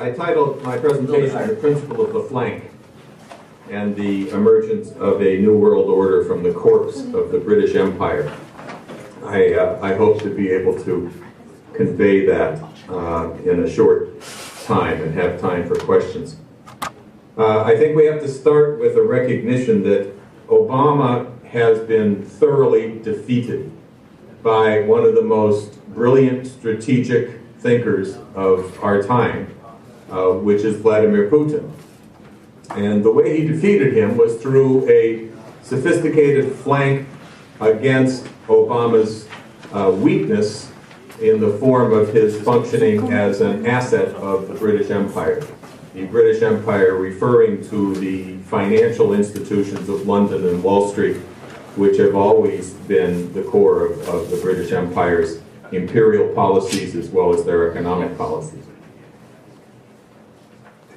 I titled my presentation "The Principle of the Flank and the Emergence of a New World Order from the Corpse of the British Empire." I hope to be able to convey that in a short time and have time for questions. I think we have to start with a recognition that Obama has been thoroughly defeated by one of the most brilliant strategic thinkers of our time, which is Vladimir Putin. And the way he defeated him was through a sophisticated flank against Obama's weakness in the form of his functioning as an asset of the British Empire. The British Empire referring to the financial institutions of London and Wall Street, which have always been the core of the British Empire's imperial policies as well as their economic policies.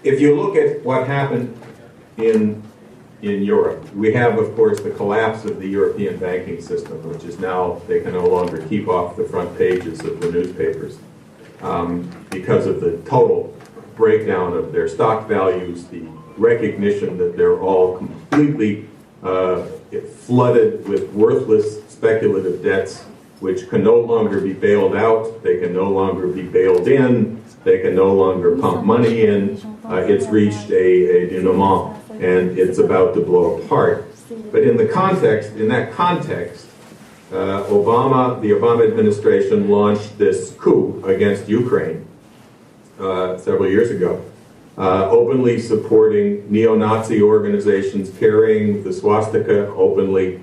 If you look at what happened in Europe, we have, of course, the collapse of the European banking system, which is now, they can no longer keep off the front pages of the newspapers because of the total breakdown of their stock values, the recognition that they're all completely flooded with worthless speculative debts, which can no longer be bailed out, they can no longer be bailed in, they can no longer pump money in. It's reached a denouement, and it's about to blow apart. But in that context, the Obama administration launched this coup against Ukraine several years ago, openly supporting neo-Nazi organizations, carrying the swastika, openly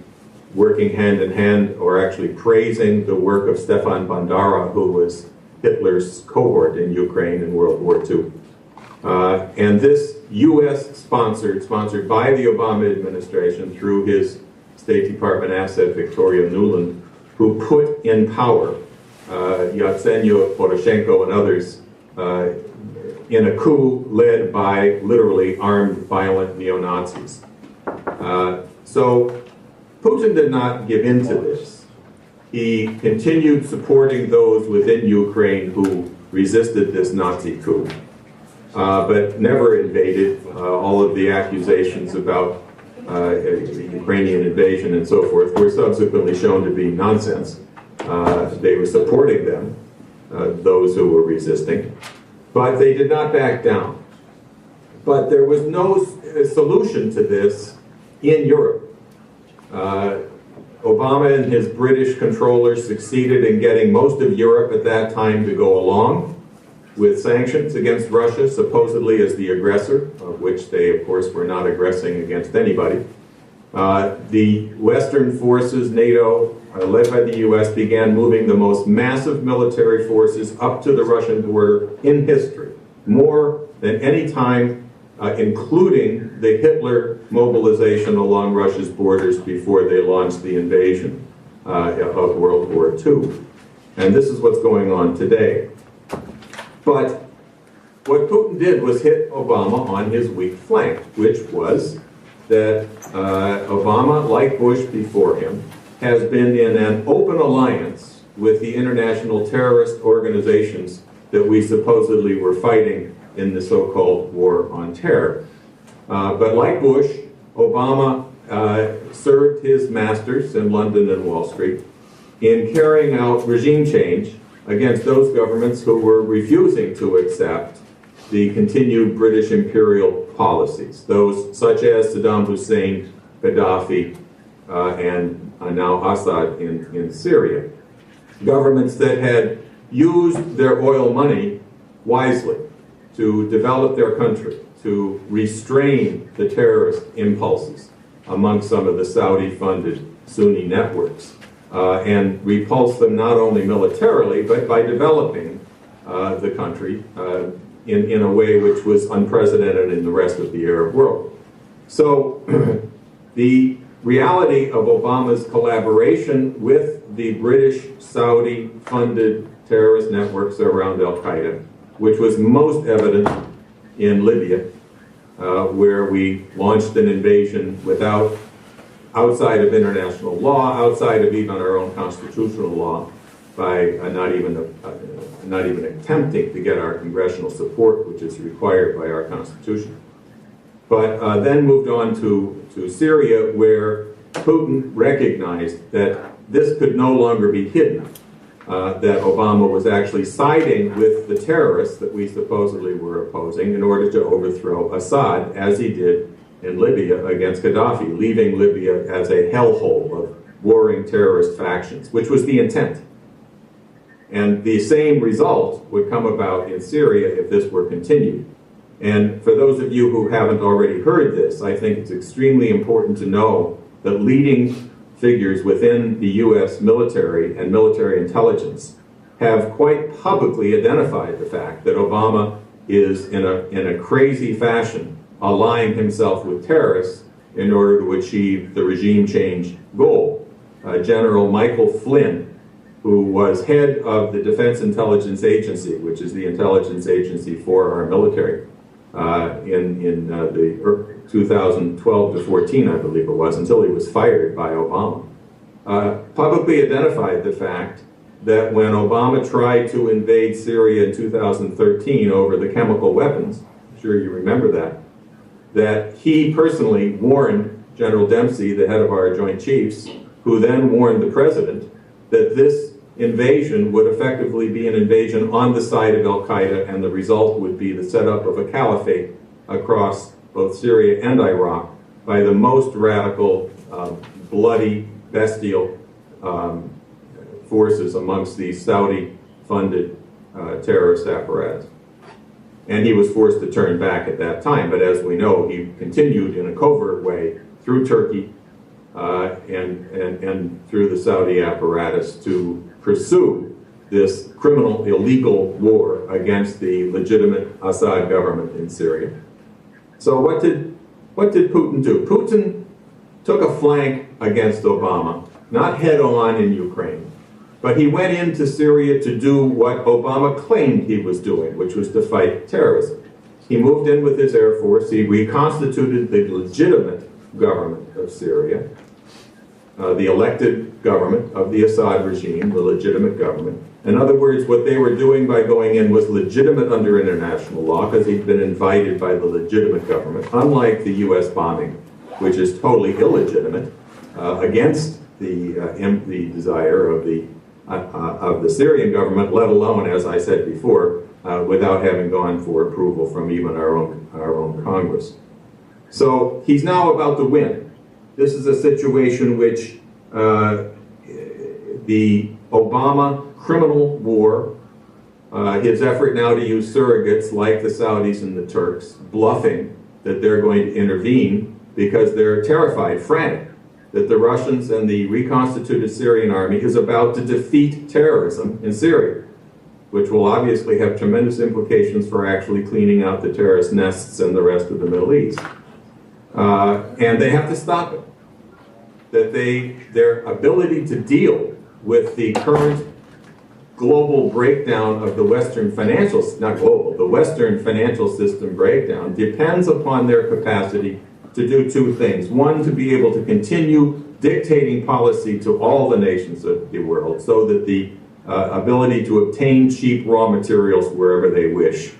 working hand in hand, or actually praising the work of Stefan Bandera, who was Hitler's cohort in Ukraine in World War II. And this U.S.-sponsored by the Obama administration through his State Department asset, Victoria Nuland, who put in power Yatsenyuk, Poroshenko, and others in a coup led by literally armed, violent neo-Nazis. So Putin did not give in to this. He continued supporting those within Ukraine who resisted this Nazi coup, but never invaded. All of the accusations about Ukrainian invasion and so forth were subsequently shown to be nonsense. They were supporting them, those who were resisting, but they did not back down. But there was no solution to this in Europe. Obama and his British controllers succeeded in getting most of Europe at that time to go along with sanctions against Russia, supposedly as the aggressor, of which they, of course, were not aggressing against anybody. The Western forces, NATO, led by the U.S., began moving the most massive military forces up to the Russian border in history, more than any time, including the Hitler mobilization along Russia's borders before they launched the invasion of World War II. And this is what's going on today. But what Putin did was hit Obama on his weak flank, which was that Obama, like Bush before him, has been in an open alliance with the international terrorist organizations that we supposedly were fighting in the so-called war on terror. But like Bush, Obama served his masters in London and Wall Street in carrying out regime change against those governments who were refusing to accept the continued British imperial policies, those such as Saddam Hussein, Gaddafi, and now Assad in Syria. Governments that had used their oil money wisely to develop their country, to restrain the terrorist impulses among some of the Saudi-funded Sunni networks, and repulse them not only militarily, but by developing the country in a way which was unprecedented in the rest of the Arab world. So the reality of Obama's collaboration with the British Saudi-funded terrorist networks around Al-Qaeda, which was most evident in Libya, where we launched an invasion outside of international law, outside of even our own constitutional law, by not even attempting to get our congressional support, which is required by our Constitution. But then moved on to Syria, where Putin recognized that this could no longer be hidden, that Obama was actually siding with the terrorists that we supposedly were opposing in order to overthrow Assad, as he did in Libya against Gaddafi, leaving Libya as a hellhole of warring terrorist factions, which was the intent. And the same result would come about in Syria if this were continued. And for those of you who haven't already heard this, I think it's extremely important to know that leading figures within the U.S. military and military intelligence have quite publicly identified the fact that Obama is, in a crazy fashion, allying himself with terrorists in order to achieve the regime change goal. General Michael Flynn, who was head of the Defense Intelligence Agency, which is the intelligence agency for our military, in the 2012 to 14, I believe it was, until he was fired by Obama, publicly identified the fact that when Obama tried to invade Syria in 2013 over the chemical weapons, I'm sure you remember that he personally warned General Dempsey, the head of our Joint Chiefs, who then warned the president that this invasion would effectively be an invasion on the side of al-Qaeda, and the result would be the setup of a caliphate across both Syria and Iraq by the most radical, bloody, bestial forces amongst the Saudi-funded terrorist apparatus. And he was forced to turn back at that time, but as we know, he continued in a covert way through Turkey and through the Saudi apparatus to pursue this criminal, illegal war against the legitimate Assad government in Syria. So what did Putin do? Putin took a flank against Obama, not head-on in Ukraine, but he went into Syria to do what Obama claimed he was doing, which was to fight terrorism. He moved in with his Air Force, he reconstituted the legitimate government of Syria, the elected government of the Assad regime, the legitimate government. In other words, what they were doing by going in was legitimate under international law because he'd been invited by the legitimate government, unlike the U.S. bombing, which is totally illegitimate, against the desire of the Syrian government, let alone, as I said before, without having gone for approval from even our own Congress. So he's now about to win. This is a situation which the Obama criminal war, his effort now to use surrogates like the Saudis and the Turks, bluffing that they're going to intervene because they're terrified, frantic, that the Russians and the reconstituted Syrian army is about to defeat terrorism in Syria, which will obviously have tremendous implications for actually cleaning out the terrorist nests and the rest of the Middle East. And they have to stop it. That their ability to deal with the current global breakdown of the Western financial, not global, the Western financial system breakdown depends upon their capacity to do two things. One, to be able to continue dictating policy to all the nations of the world so that the ability to obtain cheap raw materials wherever they wish,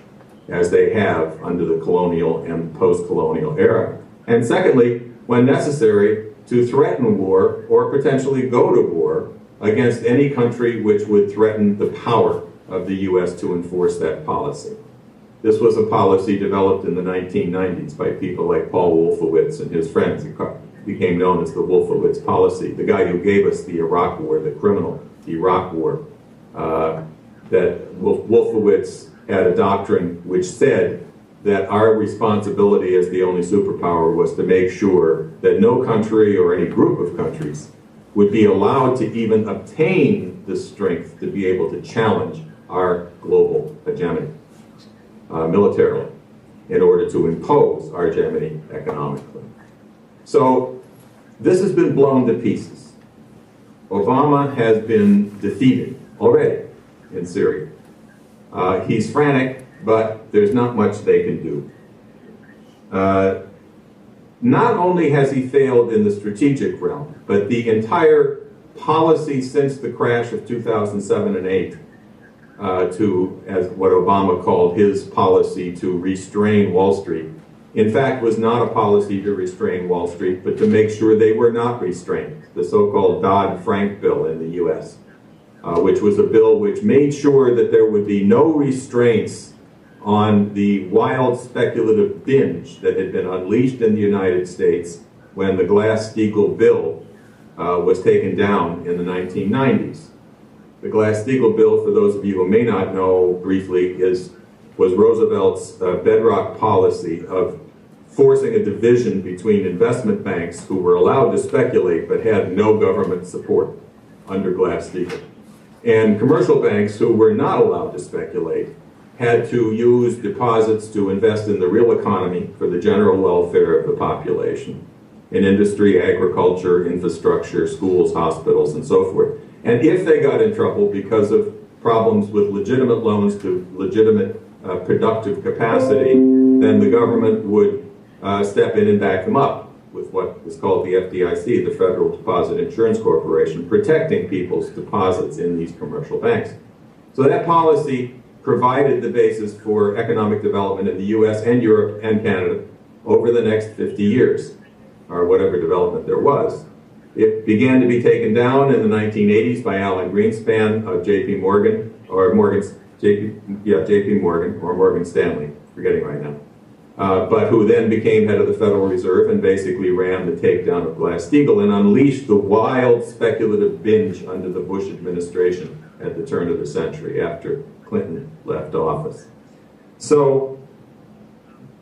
as they have under the colonial and post-colonial era. And secondly, when necessary, to threaten war or potentially go to war against any country which would threaten the power of the U.S. to enforce that policy. This was a policy developed in the 1990s by people like Paul Wolfowitz and his friends. It became known as the Wolfowitz policy. The guy who gave us the Iraq War, the criminal Iraq War, that Wolfowitz had a doctrine which said that our responsibility as the only superpower was to make sure that no country or any group of countries would be allowed to even obtain the strength to be able to challenge our global hegemony militarily in order to impose our hegemony economically. So this has been blown to pieces. Obama has been defeated already in Syria. He's frantic, but there's not much they can do. Not only has he failed in the strategic realm, but the entire policy since the crash of 2007 and 8 to, as what Obama called his policy to restrain Wall Street, in fact was not a policy to restrain Wall Street, but to make sure they were not restrained. The so-called Dodd-Frank bill in the US, which was a bill which made sure that there would be no restraints on the wild speculative binge that had been unleashed in the United States when the Glass-Steagall bill was taken down in the 1990s. The Glass-Steagall bill, for those of you who may not know briefly, was Roosevelt's bedrock policy of forcing a division between investment banks who were allowed to speculate but had no government support under Glass-Steagall, and commercial banks who were not allowed to speculate had to use deposits to invest in the real economy for the general welfare of the population, in industry, agriculture, infrastructure, schools, hospitals, and so forth. And if they got in trouble because of problems with legitimate loans to legitimate productive capacity, then the government would step in and back them up with what is called the FDIC, the Federal Deposit Insurance Corporation, protecting people's deposits in these commercial banks. So that policy provided the basis for economic development in the US and Europe and Canada over the next 50 years, or whatever development there was. It began to be taken down in the 1980s by Alan Greenspan of JP Morgan, or JP Morgan, or Morgan Stanley, forgetting right now, but who then became head of the Federal Reserve and basically ran the takedown of Glass-Steagall and unleashed the wild speculative binge under the Bush administration at the turn of the century after Clinton left office. So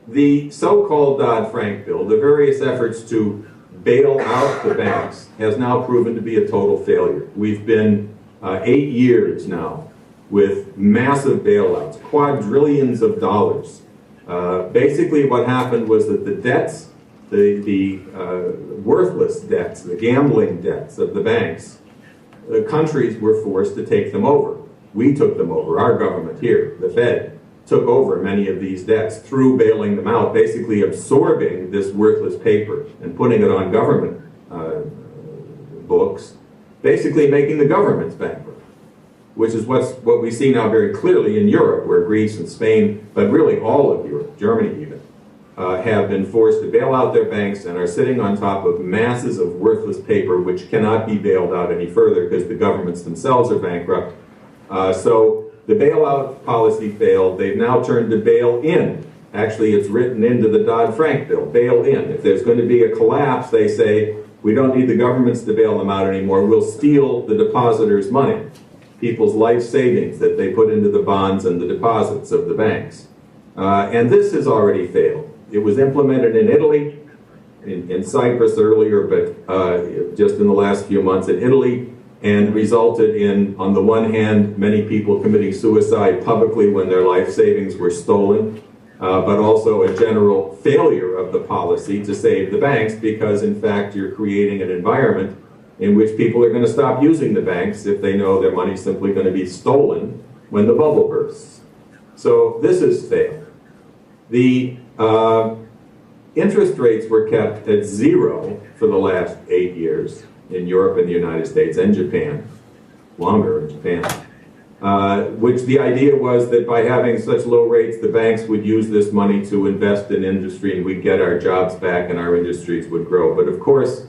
the so-called Dodd-Frank bill, the various efforts to bail out the banks, has now proven to be a total failure. We've been 8 years now with massive bailouts, quadrillions of dollars. Basically what happened was that the debts, the worthless debts, the gambling debts of the banks, the countries were forced to take them over. We took them over. Our government here, the Fed, took over many of these debts through bailing them out, basically absorbing this worthless paper and putting it on government books, basically making the governments bankrupt, which is what we see now very clearly in Europe, where Greece and Spain, but really all of Europe, Germany even, have been forced to bail out their banks and are sitting on top of masses of worthless paper which cannot be bailed out any further because the governments themselves are bankrupt. So the bailout policy failed. They've now turned to bail in. Actually, it's written into the Dodd-Frank bill, bail in. If there's going to be a collapse, they say, we don't need the governments to bail them out anymore. We'll steal the depositors' money, people's life savings that they put into the bonds and the deposits of the banks. And this has already failed. It was implemented in Italy, in Cyprus earlier, but just in the last few months in Italy, and resulted in, on the one hand, many people committing suicide publicly when their life savings were stolen, but also a general failure of the policy to save the banks because, in fact, you're creating an environment in which people are going to stop using the banks if they know their money's simply going to be stolen when the bubble bursts. So this has failed. The interest rates were kept at zero for the last 8 years in Europe and the United States and Japan, longer in Japan, which the idea was that by having such low rates, the banks would use this money to invest in industry and we'd get our jobs back and our industries would grow. But of course,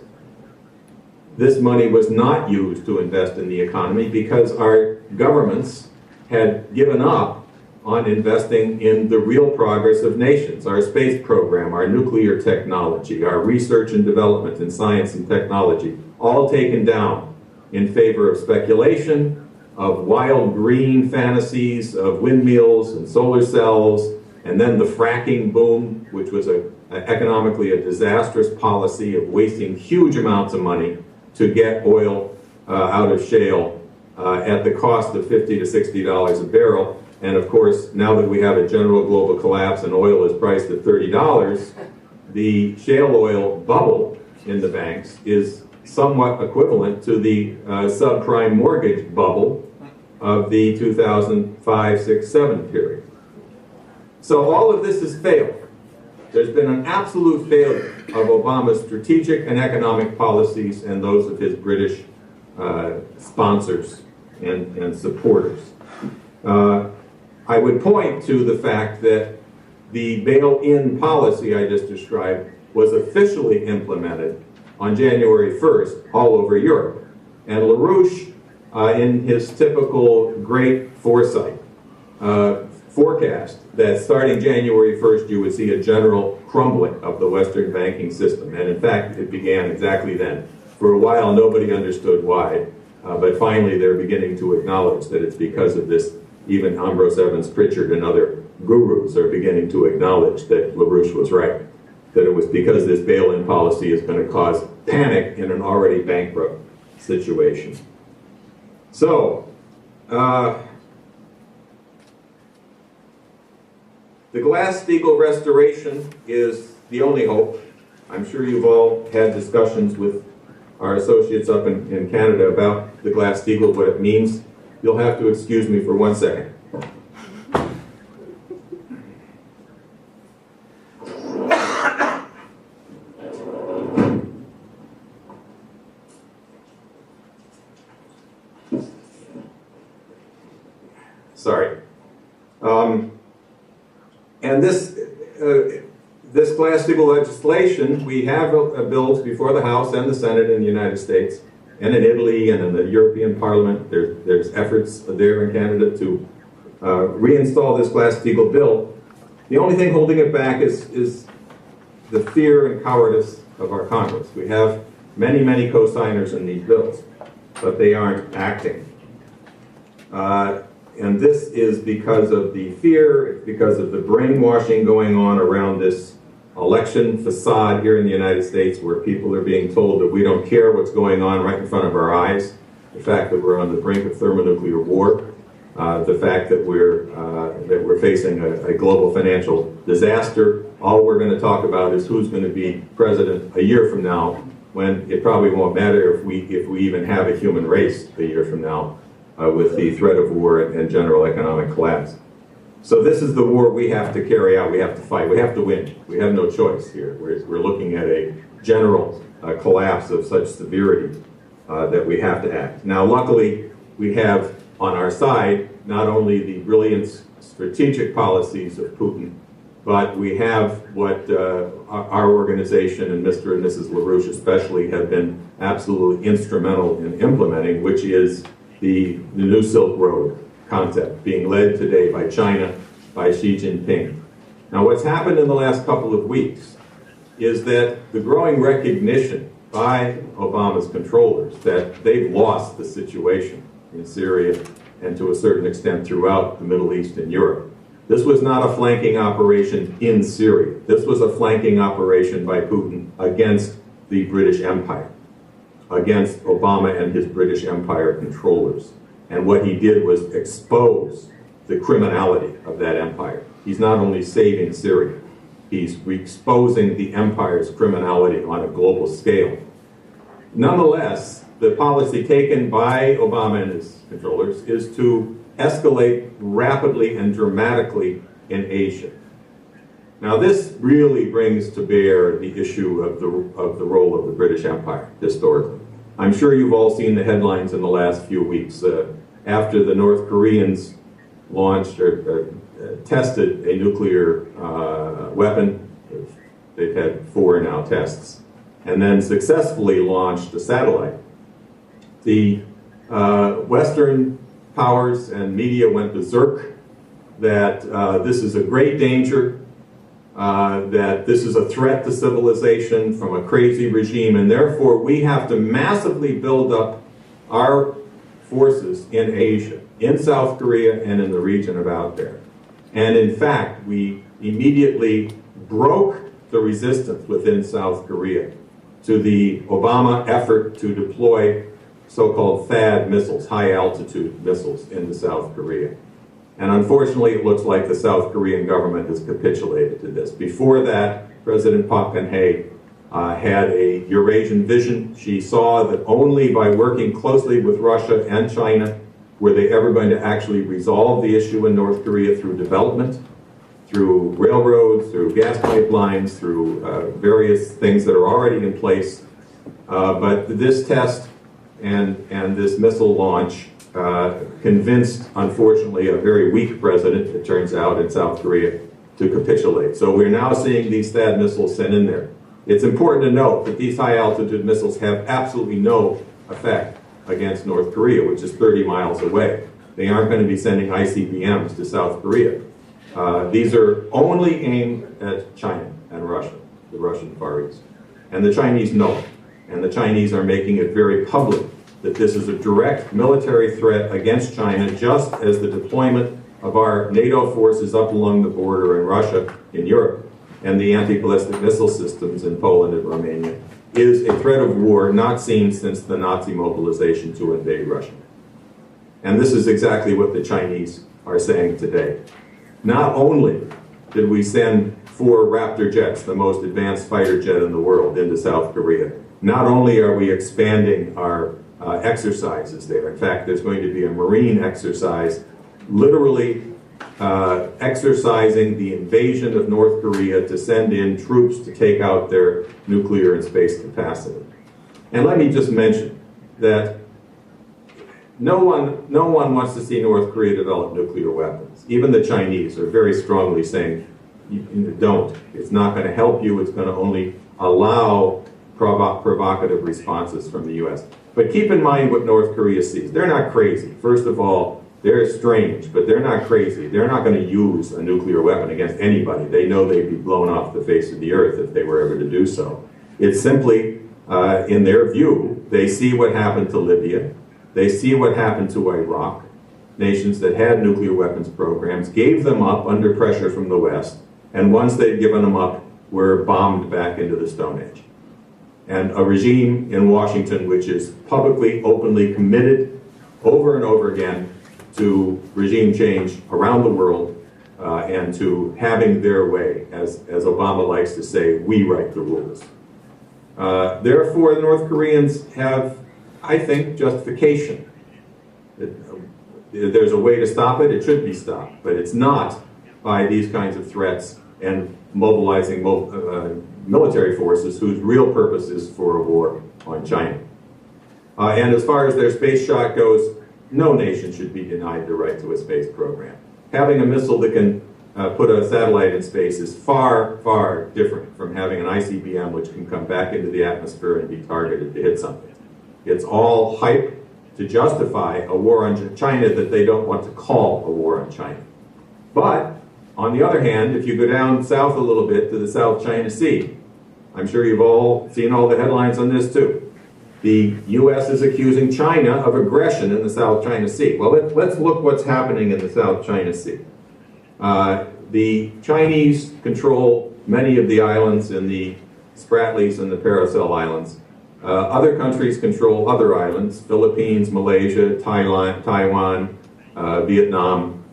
this money was not used to invest in the economy because our governments had given up on investing in the real progress of nations, our space program, our nuclear technology, our research and development in science and technology, all taken down in favor of speculation, of wild green fantasies, of windmills and solar cells, and then the fracking boom, which was economically a disastrous policy of wasting huge amounts of money to get oil out of shale at the cost of $50 to $60 a barrel. And of course, now that we have a general global collapse and oil is priced at $30, the shale oil bubble in the banks is somewhat equivalent to the subprime mortgage bubble of the 2005, 6, 7 period. So all of this has failed. There's been an absolute failure of Obama's strategic and economic policies and those of his British sponsors and supporters. I would point to the fact that the bail-in policy I just described was officially implemented on January 1st all over Europe. And LaRouche, in his typical great foresight, forecast that starting January 1st you would see a general crumbling of the Western banking system. And in fact, it began exactly then. For a while, nobody understood why, but finally they're beginning to acknowledge that it's because of this. Even Ambrose Evans Pritchard and other gurus are beginning to acknowledge that LaRouche was right, that it was because this bail-in policy is going to cause panic in an already bankrupt situation. So, the Glass-Steagall restoration is the only hope. I'm sure you've all had discussions with our associates up in Canada about the Glass-Steagall, what it means. You'll have to excuse me for 1 second. Sorry. And this Glass-Steagall legislation, we have bills before the House and the Senate in the United States, and in Italy and in the European Parliament. There's efforts there in Canada to reinstall this Glass-Steagall bill. The only thing holding it back is the fear and cowardice of our Congress. We have many, many co-signers in these bills, but they aren't acting. And this is because of the fear, it's because of the brainwashing going on around this election facade here in the United States, where people are being told that we don't care what's going on right in front of our eyes, the fact that we're on the brink of thermonuclear war, the fact that we're facing a global financial disaster. All we're going to talk about is who's going to be president a year from now, when it probably won't matter if we even have a human race a year from now, with the threat of war and general economic collapse. So this is the war we have to carry out, we have to fight, we have to win. We have no choice here. We're looking at a general collapse of such severity that we have to act. Now luckily, we have on our side not only the brilliant strategic policies of Putin, but we have what our organization and Mr. and Mrs. LaRouche especially have been absolutely instrumental in implementing, which is the New Silk Road concept being led today by China, by Xi Jinping. Now what's happened in the last couple of weeks is that the growing recognition by Obama's controllers that they've lost the situation in Syria and to a certain extent throughout the Middle East and Europe. This was not a flanking operation in Syria. This was a flanking operation by Putin against the British Empire, against Obama and his British Empire controllers. And what he did was expose the criminality of that empire. He's not only saving Syria, he's exposing the empire's criminality on a global scale. Nonetheless, the policy taken by Obama and his controllers is to escalate rapidly and dramatically in Asia. Now this really brings to bear the issue of the role of the British Empire historically. I'm sure you've all seen the headlines in the last few weeks after the North Koreans launched or tested a nuclear weapon. They've had 4 now tests, and then successfully launched a satellite. The Western powers and media went berserk that this is a great danger, that this is a threat to civilization from a crazy regime, and therefore we have to massively build up our forces in Asia, in South Korea, and in the region about there. And in fact, we immediately broke the resistance within South Korea to the Obama effort to deploy so-called THAAD missiles, high-altitude missiles, into South Korea. And unfortunately, it looks like the South Korean government has capitulated to this. Before that, President Park Geun-hye had a Eurasian vision. She saw that only by working closely with Russia and China were they ever going to actually resolve the issue in North Korea through development, through railroads, through gas pipelines, through various things that are already in place. But this test and this missile launch convinced, unfortunately, a very weak president, it turns out, in South Korea to capitulate. So we're now seeing these THAAD missiles sent in there. It's important to note that these high-altitude missiles have absolutely no effect against North Korea, which is 30 miles away. They aren't going to be sending ICBMs to South Korea. These are only aimed at China and Russia, the Russian Far East. And the Chinese know it. And the Chinese are making it very public that this is a direct military threat against China, just as the deployment of our NATO forces up along the border in Russia, in Europe, and the anti-ballistic missile systems in Poland and Romania is a threat of war not seen since the Nazi mobilization to invade Russia. And this is exactly what the Chinese are saying today. Not only did we send 4 Raptor jets, the most advanced fighter jet in the world, into South Korea, not only are we expanding our exercises there. In fact, there's going to be a Marine exercise literally exercising the invasion of North Korea to send in troops to take out their nuclear and space capacity. And let me just mention that no one wants to see North Korea develop nuclear weapons. Even the Chinese are very strongly saying, don't. It's not going to help you. It's going to only allow provocative responses from the U.S. But keep in mind what North Korea sees. They're not crazy. First of all, they're strange, but they're not crazy. They're not going to use a nuclear weapon against anybody. They know they'd be blown off the face of the earth if they were ever to do so. It's simply, in their view, they see what happened to Libya. They see what happened to Iraq. Nations that had nuclear weapons programs gave them up under pressure from the West, and once they'd given them up, were bombed back into the Stone Age. And a regime in Washington which is publicly, openly committed over and over again to regime change around the world and to having their way, as Obama likes to say, we write the rules. Therefore, the North Koreans have, I think, justification. There's a way to stop it, it should be stopped, but it's not by these kinds of threats and mobilizing military forces whose real purpose is for a war on China. And as far as their space shot goes, no nation should be denied the right to a space program. Having a missile that can put a satellite in space is far, far different from having an ICBM which can come back into the atmosphere and be targeted to hit something. It's all hype to justify a war on China that they don't want to call a war on China. But, on the other hand, if you go down south a little bit to the South China Sea, I'm sure you've all seen all the headlines on this too. The U.S. is accusing China of aggression in the South China Sea. Well, let's look what's happening in the South China Sea. The Chinese control many of the islands in the Spratlys and the Paracel Islands. Other countries control other islands, Philippines, Malaysia, Taiwan, Vietnam,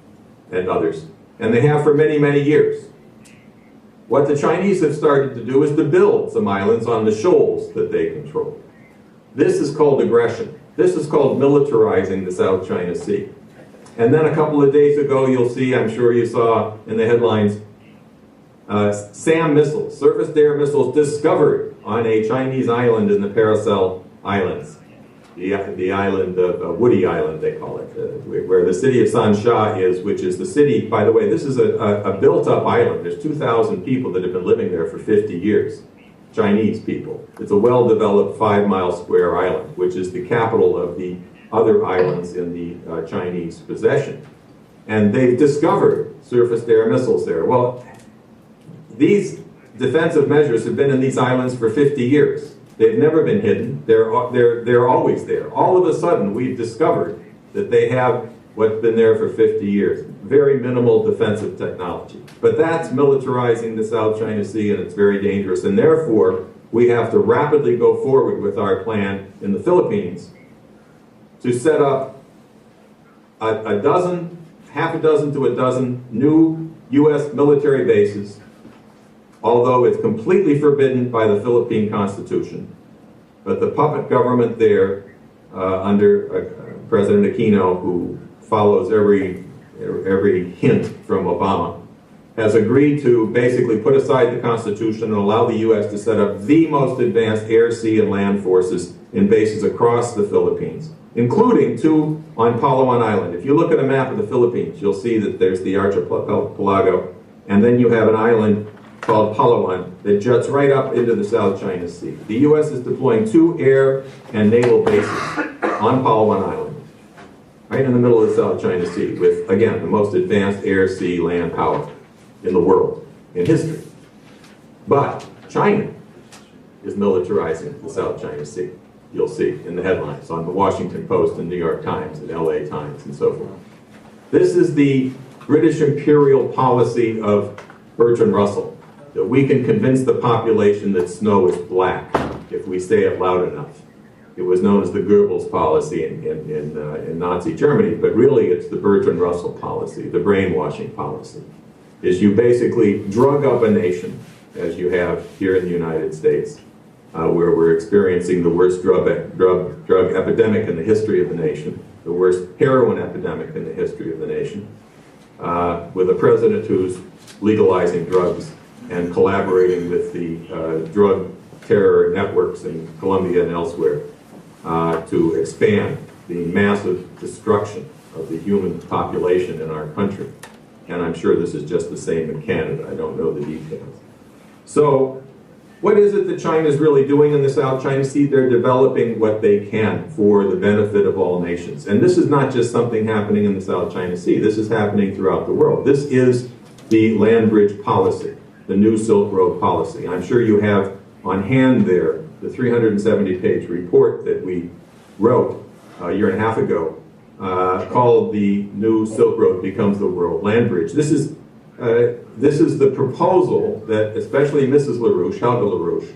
and others. And they have for many, many years. What the Chinese have started to do is to build some islands on the shoals that they control. This is called aggression. This is called militarizing the South China Sea. And then a couple of days ago, you'll see, I'm sure you saw in the headlines, SAM missiles, surface-to-air missiles discovered on a Chinese island in the Paracel Islands. The island of Woody Island, they call it, where the city of Sansha is, which is the city, by the way, this is a built-up island. There's 2,000 people that have been living there for 50 years, Chinese people. It's a well-developed 5-mile square island, which is the capital of the other islands in the Chinese possession. And they've discovered surface-to-air missiles there. Well, these defensive measures have been in these islands for 50 years. They've never been hidden. They're always there. All of a sudden, we've discovered that they have what's been there for 50 years. Very minimal defensive technology. But that's militarizing the South China Sea, and it's very dangerous. And therefore, we have to rapidly go forward with our plan in the Philippines to set up half a dozen to a dozen new U.S. military bases, although it's completely forbidden by the Philippine Constitution. But the puppet government there, under President Aquino, who follows every hint from Obama, has agreed to basically put aside the Constitution and allow the U.S. to set up the most advanced air, sea, and land forces in bases across the Philippines, including 2 on Palawan Island. If you look at a map of the Philippines, you'll see that there's the archipelago, and then you have an island called Palawan that juts right up into the South China Sea. The U.S. is deploying 2 air and naval bases on Palawan Island, right in the middle of the South China Sea, with, again, the most advanced air, sea, land power in the world, in history. But China is militarizing the South China Sea. You'll see in the headlines on the Washington Post and New York Times and LA Times and so forth. This is the British imperial policy of Bertrand Russell, that we can convince the population that snow is black if we say it loud enough. It was known as the Goebbels policy in Nazi Germany, but really it's the Bertrand Russell policy, the brainwashing policy. Is you basically drug up a nation, as you have here in the United States, where we're experiencing the worst drug epidemic in the history of the nation, the worst heroin epidemic in the history of the nation, with a president who's legalizing drugs and collaborating with the drug terror networks in Colombia and elsewhere to expand the massive destruction of the human population in our country. And I'm sure this is just the same in Canada. I don't know the details. So what is it that China's really doing in the South China Sea? They're developing what they can for the benefit of all nations. And this is not just something happening in the South China Sea. This is happening throughout the world. This is the land bridge policy, the new Silk Road policy. I'm sure you have on hand there the 370-page report that we wrote a year and a half ago called The New Silk Road Becomes the World Land Bridge. This is the proposal that especially Mrs. LaRouche, Helga LaRouche,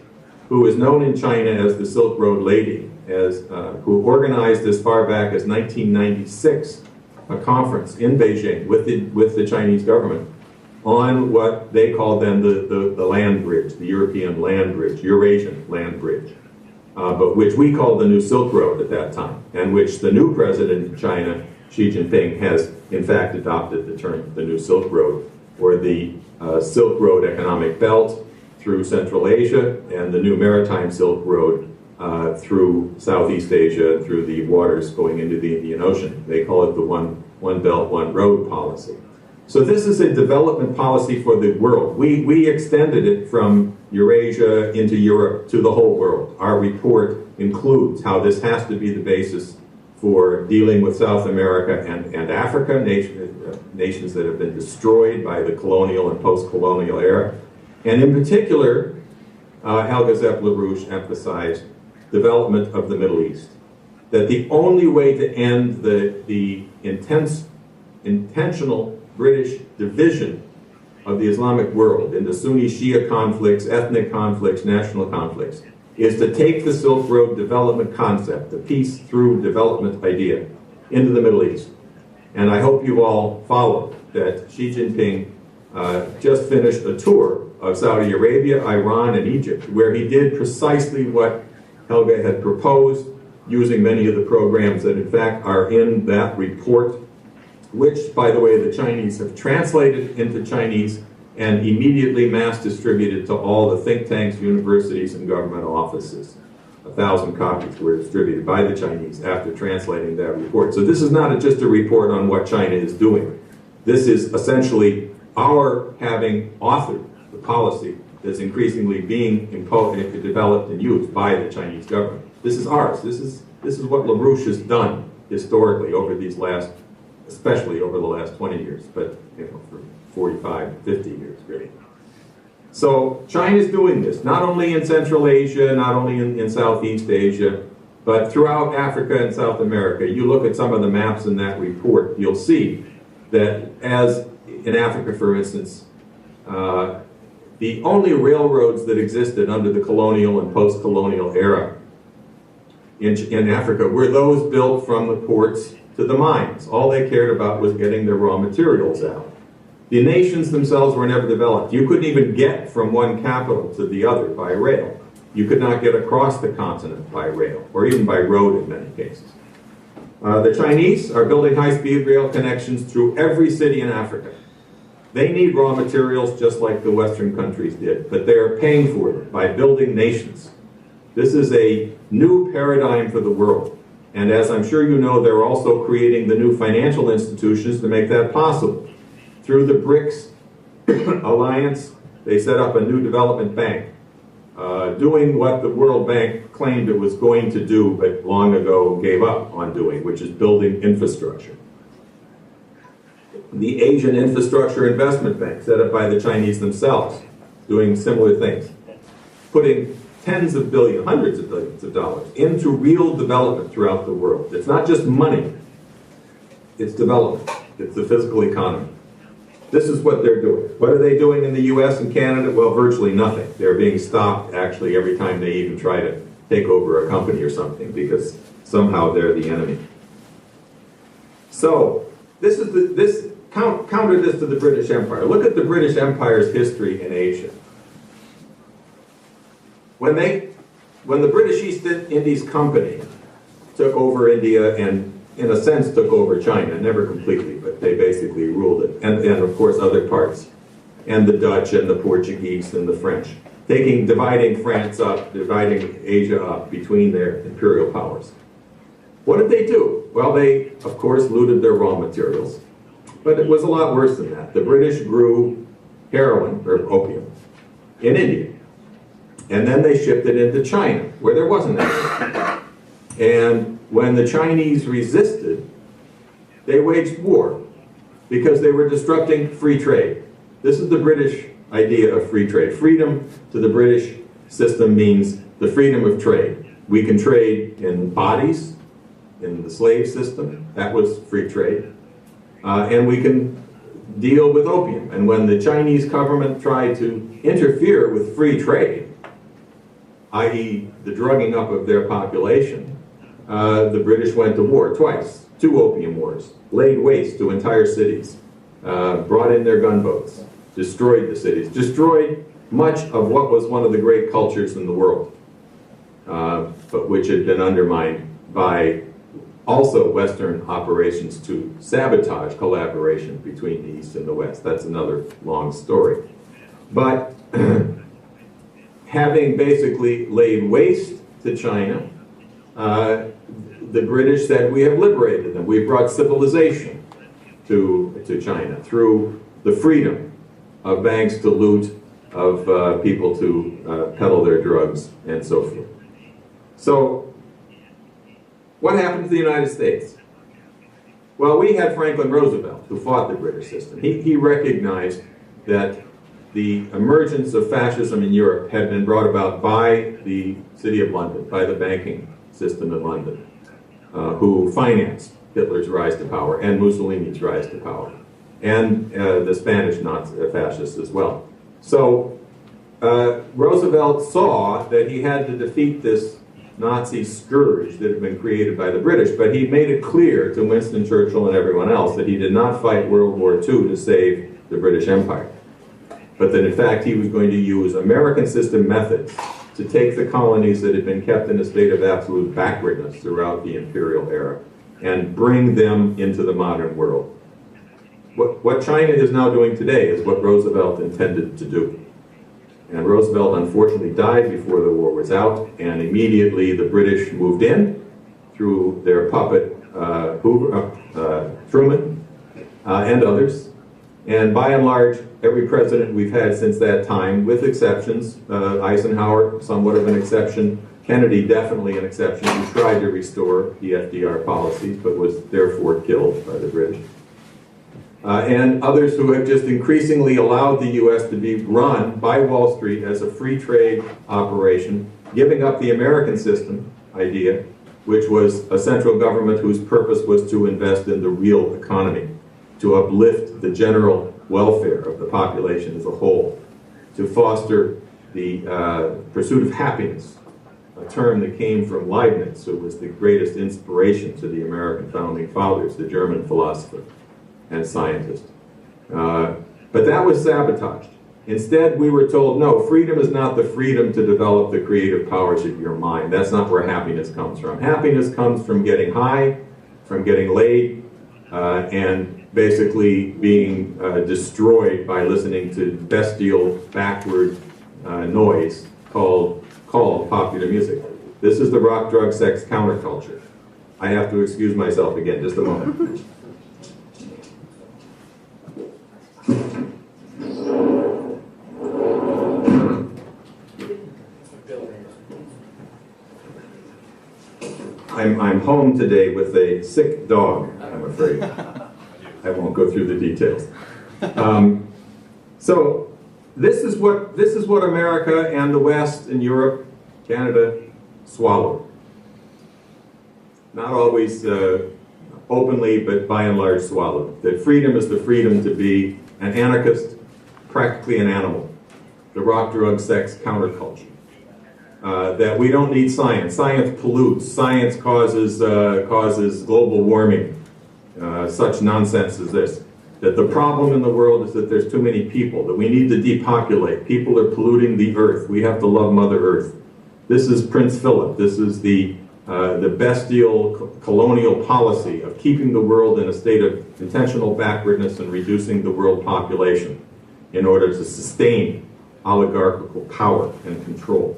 who is known in China as the Silk Road Lady, who organized as far back as 1996 a conference in Beijing with the Chinese government on what they called then the land bridge, the European land bridge, Eurasian land bridge, but which we called the New Silk Road at that time, and which the new president of China, Xi Jinping, has in fact adopted the term the New Silk Road, or the Silk Road economic belt through Central Asia, and the new maritime Silk Road through Southeast Asia and through the waters going into the Indian Ocean. They call it the one belt, one road policy. So this is a development policy for the world. We extended it from Eurasia into Europe to the whole world. Our report includes how this has to be the basis for dealing with South America and Africa, nations that have been destroyed by the colonial and post-colonial era. And in particular, Helga Zepp-LaRouche emphasized development of the Middle East. That the only way to end the intentional British division of the Islamic world into Sunni Shia conflicts, ethnic conflicts, national conflicts, is to take the Silk Road development concept, the peace through development idea, into the Middle East. And I hope you all follow that Xi Jinping just finished a tour of Saudi Arabia, Iran, and Egypt, where he did precisely what Helga had proposed, using many of the programs that in fact are in that report, which, by the way, the Chinese have translated into Chinese and immediately mass distributed to all the think tanks, universities, and governmental offices. 1,000 copies were distributed by the Chinese after translating that report. So this is not just a report on what China is doing. This is essentially our having authored the policy that's increasingly being developed and used by the Chinese government. This is ours. This is what LaRouche has done historically over these last, especially over the last 20 years, but for 45, 50 years, really. So China's doing this, not only in Central Asia, not only in Southeast Asia, but throughout Africa and South America. You look at some of the maps in that report, you'll see that as in Africa, for instance, the only railroads that existed under the colonial and post-colonial era in Africa were those built from the ports to the mines. All they cared about was getting their raw materials out. The nations themselves were never developed. You couldn't even get from one capital to the other by rail. You could not get across the continent by rail, or even by road in many cases. The Chinese are building high-speed rail connections through every city in Africa. They need raw materials just like the Western countries did, but they're paying for them by building nations This is a new paradigm for the world. And as I'm sure you know, they're also creating the new financial institutions to make that possible. Through the BRICS alliance, they set up a new development bank, doing what the World Bank claimed it was going to do, but long ago gave up on doing, which is building infrastructure. The Asian Infrastructure Investment Bank, set up by the Chinese themselves, doing similar things, putting tens of billions, hundreds of billions of dollars into real development throughout the world. It's not just money, it's development. It's the physical economy. This is what they're doing. What are they doing in the US and Canada? Well, virtually nothing. They're being stopped, actually, every time they even try to take over a company or something, because somehow they're the enemy. So, counter this to the British Empire. Look at the British Empire's history in Asia. When the British East Indies Company took over India and, in a sense, took over China, never completely, but they basically ruled it, and of course other parts, and the Dutch and the Portuguese and the French, dividing France up, dividing Asia up between their imperial powers. What did they do? Well, they, of course, looted their raw materials, but it was a lot worse than that. The British grew heroin, or opium, in India. And then they shipped it into China, where there wasn't any. And when the Chinese resisted, they waged war because they were disrupting free trade. This is the British idea of free trade. Freedom to the British system means the freedom of trade. We can trade in bodies, in the slave system. That was free trade. And we can deal with opium. And when the Chinese government tried to interfere with free trade, i.e. the drugging up of their population, the British went to war twice, 2 opium wars, laid waste to entire cities, brought in their gunboats, destroyed the cities, destroyed much of what was one of the great cultures in the world, but which had been undermined by also Western operations to sabotage collaboration between the East and the West. That's another long story. But having basically laid waste to China, the British said, we have liberated them. We've brought civilization to China through the freedom of banks to loot, of people to peddle their drugs, and so forth. So, what happened to the United States? Well, we had Franklin Roosevelt, who fought the British system. He recognized that the emergence of fascism in Europe had been brought about by the City of London, by the banking system in London, who financed Hitler's rise to power and Mussolini's rise to power, and the Spanish Nazi fascists as well. So Roosevelt saw that he had to defeat this Nazi scourge that had been created by the British, but he made it clear to Winston Churchill and everyone else that he did not fight World War II to save the British Empire, but that in fact he was going to use American system methods to take the colonies that had been kept in a state of absolute backwardness throughout the imperial era and bring them into the modern world. What China is now doing today is what Roosevelt intended to do. And Roosevelt unfortunately died before the war was out, and immediately the British moved in through their puppet Truman and others. And by and large, every president we've had since that time, with exceptions, Eisenhower, somewhat of an exception, Kennedy, definitely an exception, who tried to restore the FDR policies, but was therefore killed by the British. And others who have just increasingly allowed the U.S. to be run by Wall Street as a free trade operation, giving up the American system idea, which was a central government whose purpose was to invest in the real economy, to uplift the general welfare of the population as a whole, to foster the pursuit of happiness, a term that came from Leibniz, who was the greatest inspiration to the American founding fathers, the German philosopher and scientist. But that was sabotaged. Instead, we were told, no, freedom is not the freedom to develop the creative powers of your mind. That's not where happiness comes from. Happiness comes from getting high, from getting laid, and basically being destroyed by listening to bestial, backward noise called popular music. This is the rock, drug, sex counterculture. I have to excuse myself again, just a moment. I'm home today with a sick dog, I'm afraid. I won't go through the details. So this is what America and the West and Europe, Canada, swallow. Not always openly, but by and large swallowed. That freedom is the freedom to be an anarchist, practically an animal. The rock, drug, sex counterculture. That we don't need science. Science pollutes. Science causes global warming. Such nonsense as this. That the problem in the world is that there's too many people. That we need to depopulate. People are polluting the earth. We have to love Mother Earth. This is Prince Philip. This is the bestial colonial policy of keeping the world in a state of intentional backwardness and reducing the world population in order to sustain oligarchical power and control.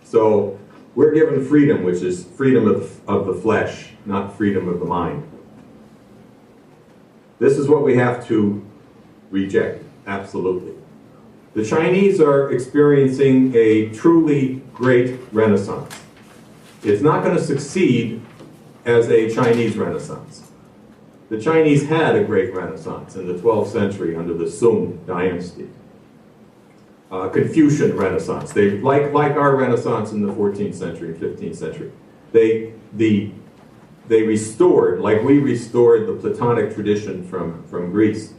So we're given freedom, which is freedom of the flesh, not freedom of the mind. This is what we have to reject, absolutely. The Chinese are experiencing a truly great renaissance. It's not going to succeed as a Chinese renaissance. The Chinese had a great renaissance in the 12th century under the Sung dynasty. Confucian renaissance. They like our renaissance in the 14th century and 15th century. They restored, like we restored the Platonic tradition from Greece.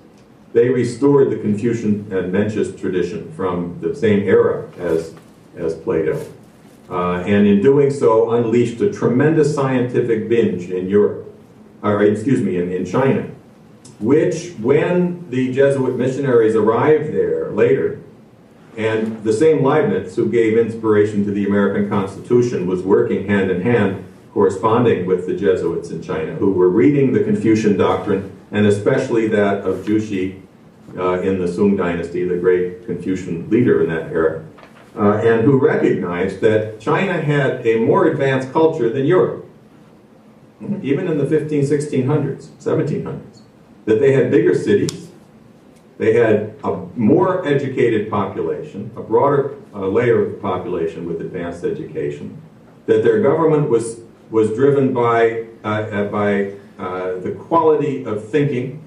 They restored the Confucian and Mencius tradition from the same era as Plato. And in doing so, unleashed a tremendous scientific binge in Europe, in China, which, when the Jesuit missionaries arrived there later, and the same Leibniz who gave inspiration to the American Constitution was working hand in hand, corresponding with the Jesuits in China, who were reading the Confucian doctrine, and especially that of Jushi in the Sung dynasty, the great Confucian leader in that era, and who recognized that China had a more advanced culture than Europe, even in the 1600s, 1700s, that they had bigger cities, they had a more educated population, a broader layer of the population with advanced education, that their government was driven by the quality of thinking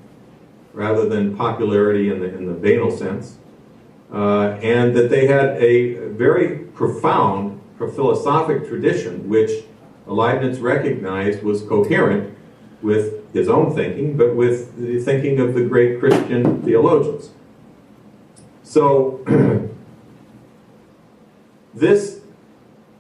rather than popularity in the banal sense, and that they had a very profound philosophic tradition which Leibniz recognized was coherent with his own thinking, but with the thinking of the great Christian theologians. So this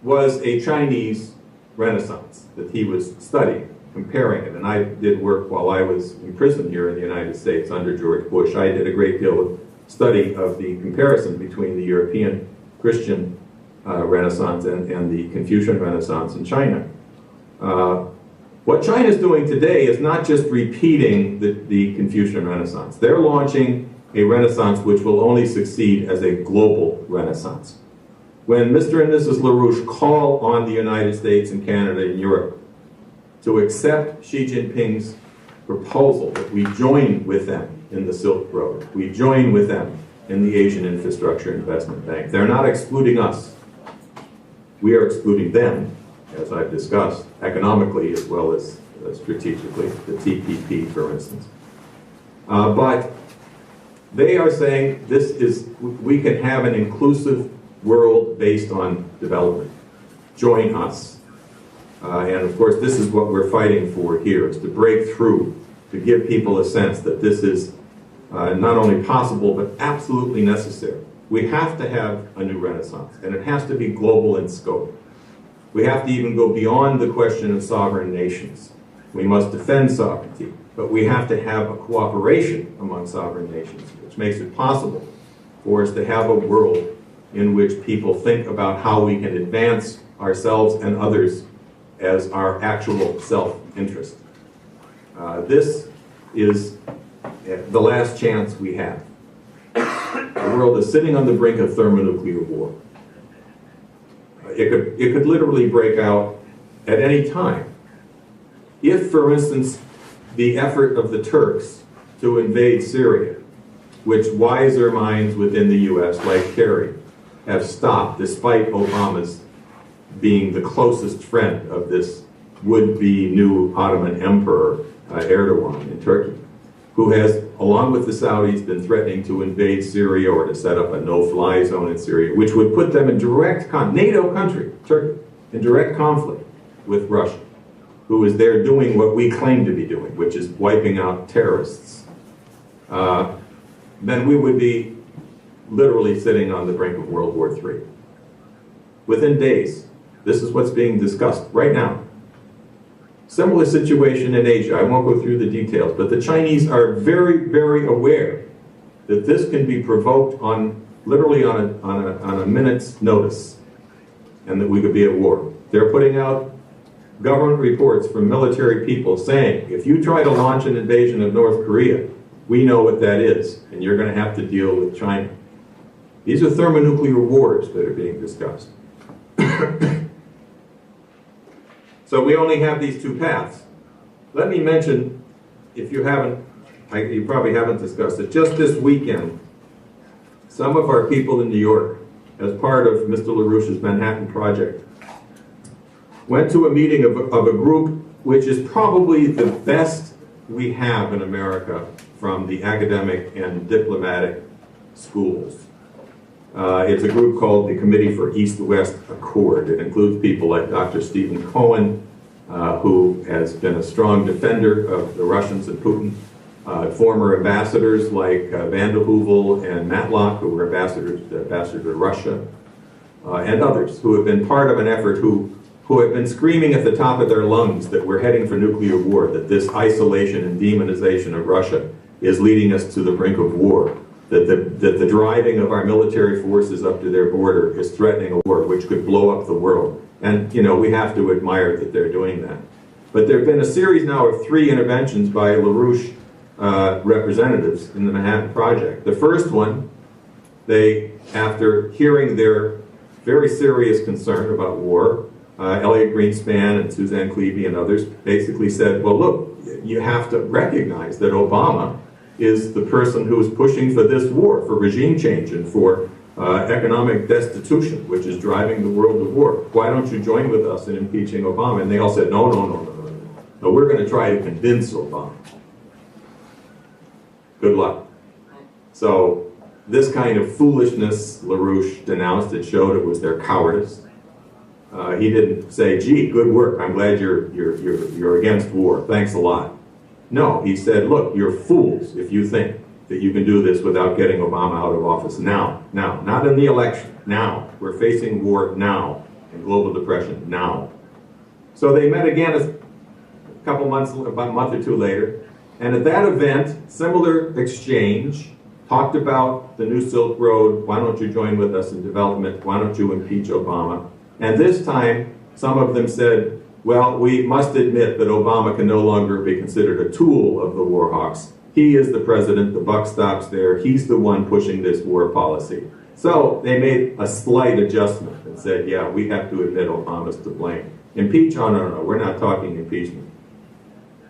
was a Chinese Renaissance that he was studying, comparing it. And I did work while I was in prison here in the United States under George Bush. I did a great deal of study of the comparison between the European Christian Renaissance and the Confucian Renaissance in China. What China's doing today is not just repeating the Confucian Renaissance. They're launching a Renaissance which will only succeed as a global Renaissance. When Mr. and Mrs. LaRouche call on the United States and Canada and Europe to accept Xi Jinping's proposal that we join with them in the Silk Road, we join with them in the Asian Infrastructure Investment Bank, they're not excluding us. We are excluding them, as I've discussed, economically as well as strategically, the TPP, for instance. But they are saying we can have an inclusive world based on development. Join us. And of course, this is what we're fighting for here, is to break through, to give people a sense that this is not only possible, but absolutely necessary. We have to have a new Renaissance, and it has to be global in scope. We have to even go beyond the question of sovereign nations. We must defend sovereignty, but we have to have a cooperation among sovereign nations, which makes it possible for us to have a world in which people think about how we can advance ourselves and others as our actual self-interest. This is the last chance we have. The world is sitting on the brink of thermonuclear war. It could literally break out at any time. If, for instance, the effort of the Turks to invade Syria, which wiser minds within the U.S., like Kerry, have stopped, despite Obama's being the closest friend of this would-be new Ottoman Emperor, Erdogan, in Turkey, who has, along with the Saudis, been threatening to invade Syria or to set up a no-fly zone in Syria, which would put them in direct NATO country, Turkey, in direct conflict with Russia, who is there doing what we claim to be doing, which is wiping out terrorists. Then we would be literally sitting on the brink of World War III. Within days, this is what's being discussed right now. Similar situation in Asia. I won't go through the details, but the Chinese are very, very aware that this can be provoked literally on a minute's notice, and that we could be at war. They're putting out government reports from military people saying, if you try to launch an invasion of North Korea, we know what that is, and you're going to have to deal with China. These are thermonuclear wars that are being discussed. So we only have these two paths. Let me mention, if you haven't, you probably haven't discussed it, just this weekend, some of our people in New York, as part of Mr. LaRouche's Manhattan Project, went to a meeting of a group which is probably the best we have in America from the academic and diplomatic schools. It's a group called the Committee for East-West Accord. It includes people like Dr. Stephen Cohen, who has been a strong defender of the Russians and Putin, former ambassadors like Van der Heuvel and Matlock, who were ambassadors to Russia, and others who have been part of an effort who have been screaming at the top of their lungs that we're heading for nuclear war, that this isolation and demonization of Russia is leading us to the brink of war, that the driving of our military forces up to their border is threatening a war which could blow up the world. And, you know, we have to admire that they're doing that. But there have been a series now of 3 interventions by LaRouche representatives in the Manhattan Project. The first one, they, after hearing their very serious concern about war, Elliot Greenspan and Suzanne Clevey and others basically said, well, look, you have to recognize that Obama is the person who is pushing for this war, for regime change and for economic destitution, which is driving the world to war. Why don't you join with us in impeaching Obama? And they all said, no, we're going to try to convince Obama. Good luck. So this kind of foolishness LaRouche denounced. It showed it was their cowardice. He didn't say, gee, good work, I'm glad you're against war, thanks a lot. No, he said, look, you're fools if you think that you can do this without getting Obama out of office now, not in the election, now. We're facing war now, and global depression now. So they met again a couple months, about a month or 2 later, and at that event, similar exchange, talked about the new Silk Road, why don't you join with us in development, why don't you impeach Obama? And this time, some of them said, well, we must admit that Obama can no longer be considered a tool of the war hawks. He is the president, the buck stops there, he's the one pushing this war policy. So they made a slight adjustment and said, yeah, we have to admit Obama's to blame. Impeach? Oh, no, we're not talking impeachment.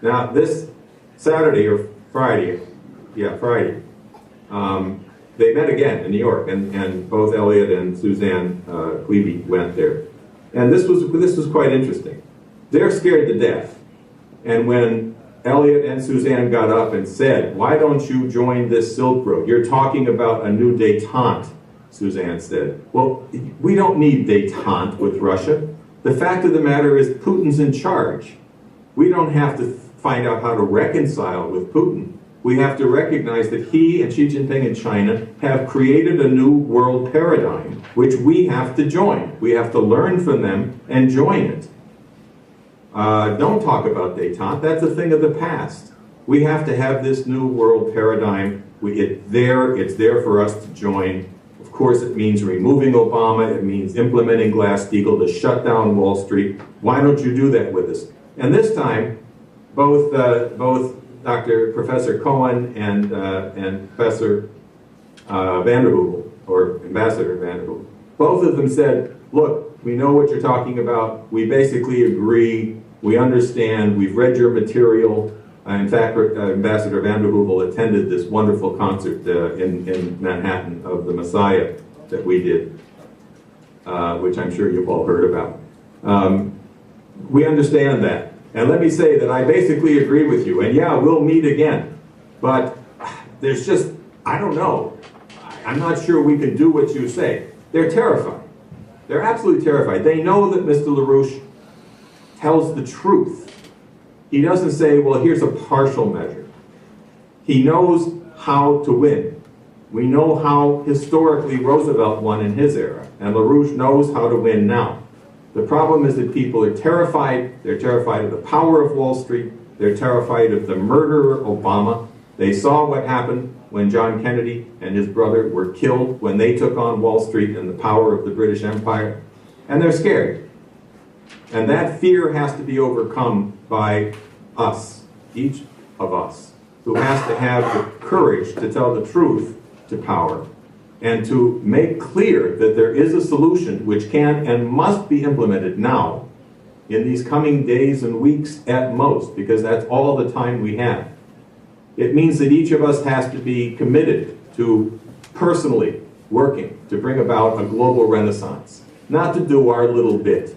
Now, this Saturday or Friday, Friday, they met again in New York, and both Elliot and Suzanne Clevey went there. And this was quite interesting. They're scared to death. And when Elliot and Suzanne got up and said, why don't you join this Silk Road? You're talking about a new détente, Suzanne said. Well, we don't need détente with Russia. The fact of the matter is Putin's in charge. We don't have to find out how to reconcile with Putin. We have to recognize that he and Xi Jinping in China have created a new world paradigm, which we have to join. We have to learn from them and join it. Don't talk about détente. That's a thing of the past. We have to have this new world paradigm. It's there for us to join. Of course, it means removing Obama. It means implementing Glass-Steagall to shut down Wall Street. Why don't you do that with us? And this time, both Professor Cohen and Professor Van der Heuvel, or Ambassador Van der Heuvel, both of them said, look, We know what you're talking about. We basically agree. We understand. We've read your material. In fact, Ambassador van der Heuvel attended this wonderful concert in Manhattan of the Messiah that we did, which I'm sure you've all heard about. We understand that. And let me say that I basically agree with you. And yeah, we'll meet again. But there's just, I don't know. I'm not sure we can do what you say. They're terrified. They're absolutely terrified. They know that Mr. LaRouche tells the truth. He doesn't say, well, here's a partial measure. He knows how to win. We know how historically Roosevelt won in his era, and LaRouche knows how to win now. The problem is that people are terrified. They're terrified of the power of Wall Street. They're terrified of the murderer Obama. They saw what happened when John Kennedy and his brother were killed when they took on Wall Street and the power of the British Empire. And they're scared. And that fear has to be overcome by us, each of us, who has to have the courage to tell the truth to power and to make clear that there is a solution which can and must be implemented now in these coming days and weeks at most, because that's all the time we have. It means that each of us has to be committed to personally working to bring about a global renaissance, not to do our little bit,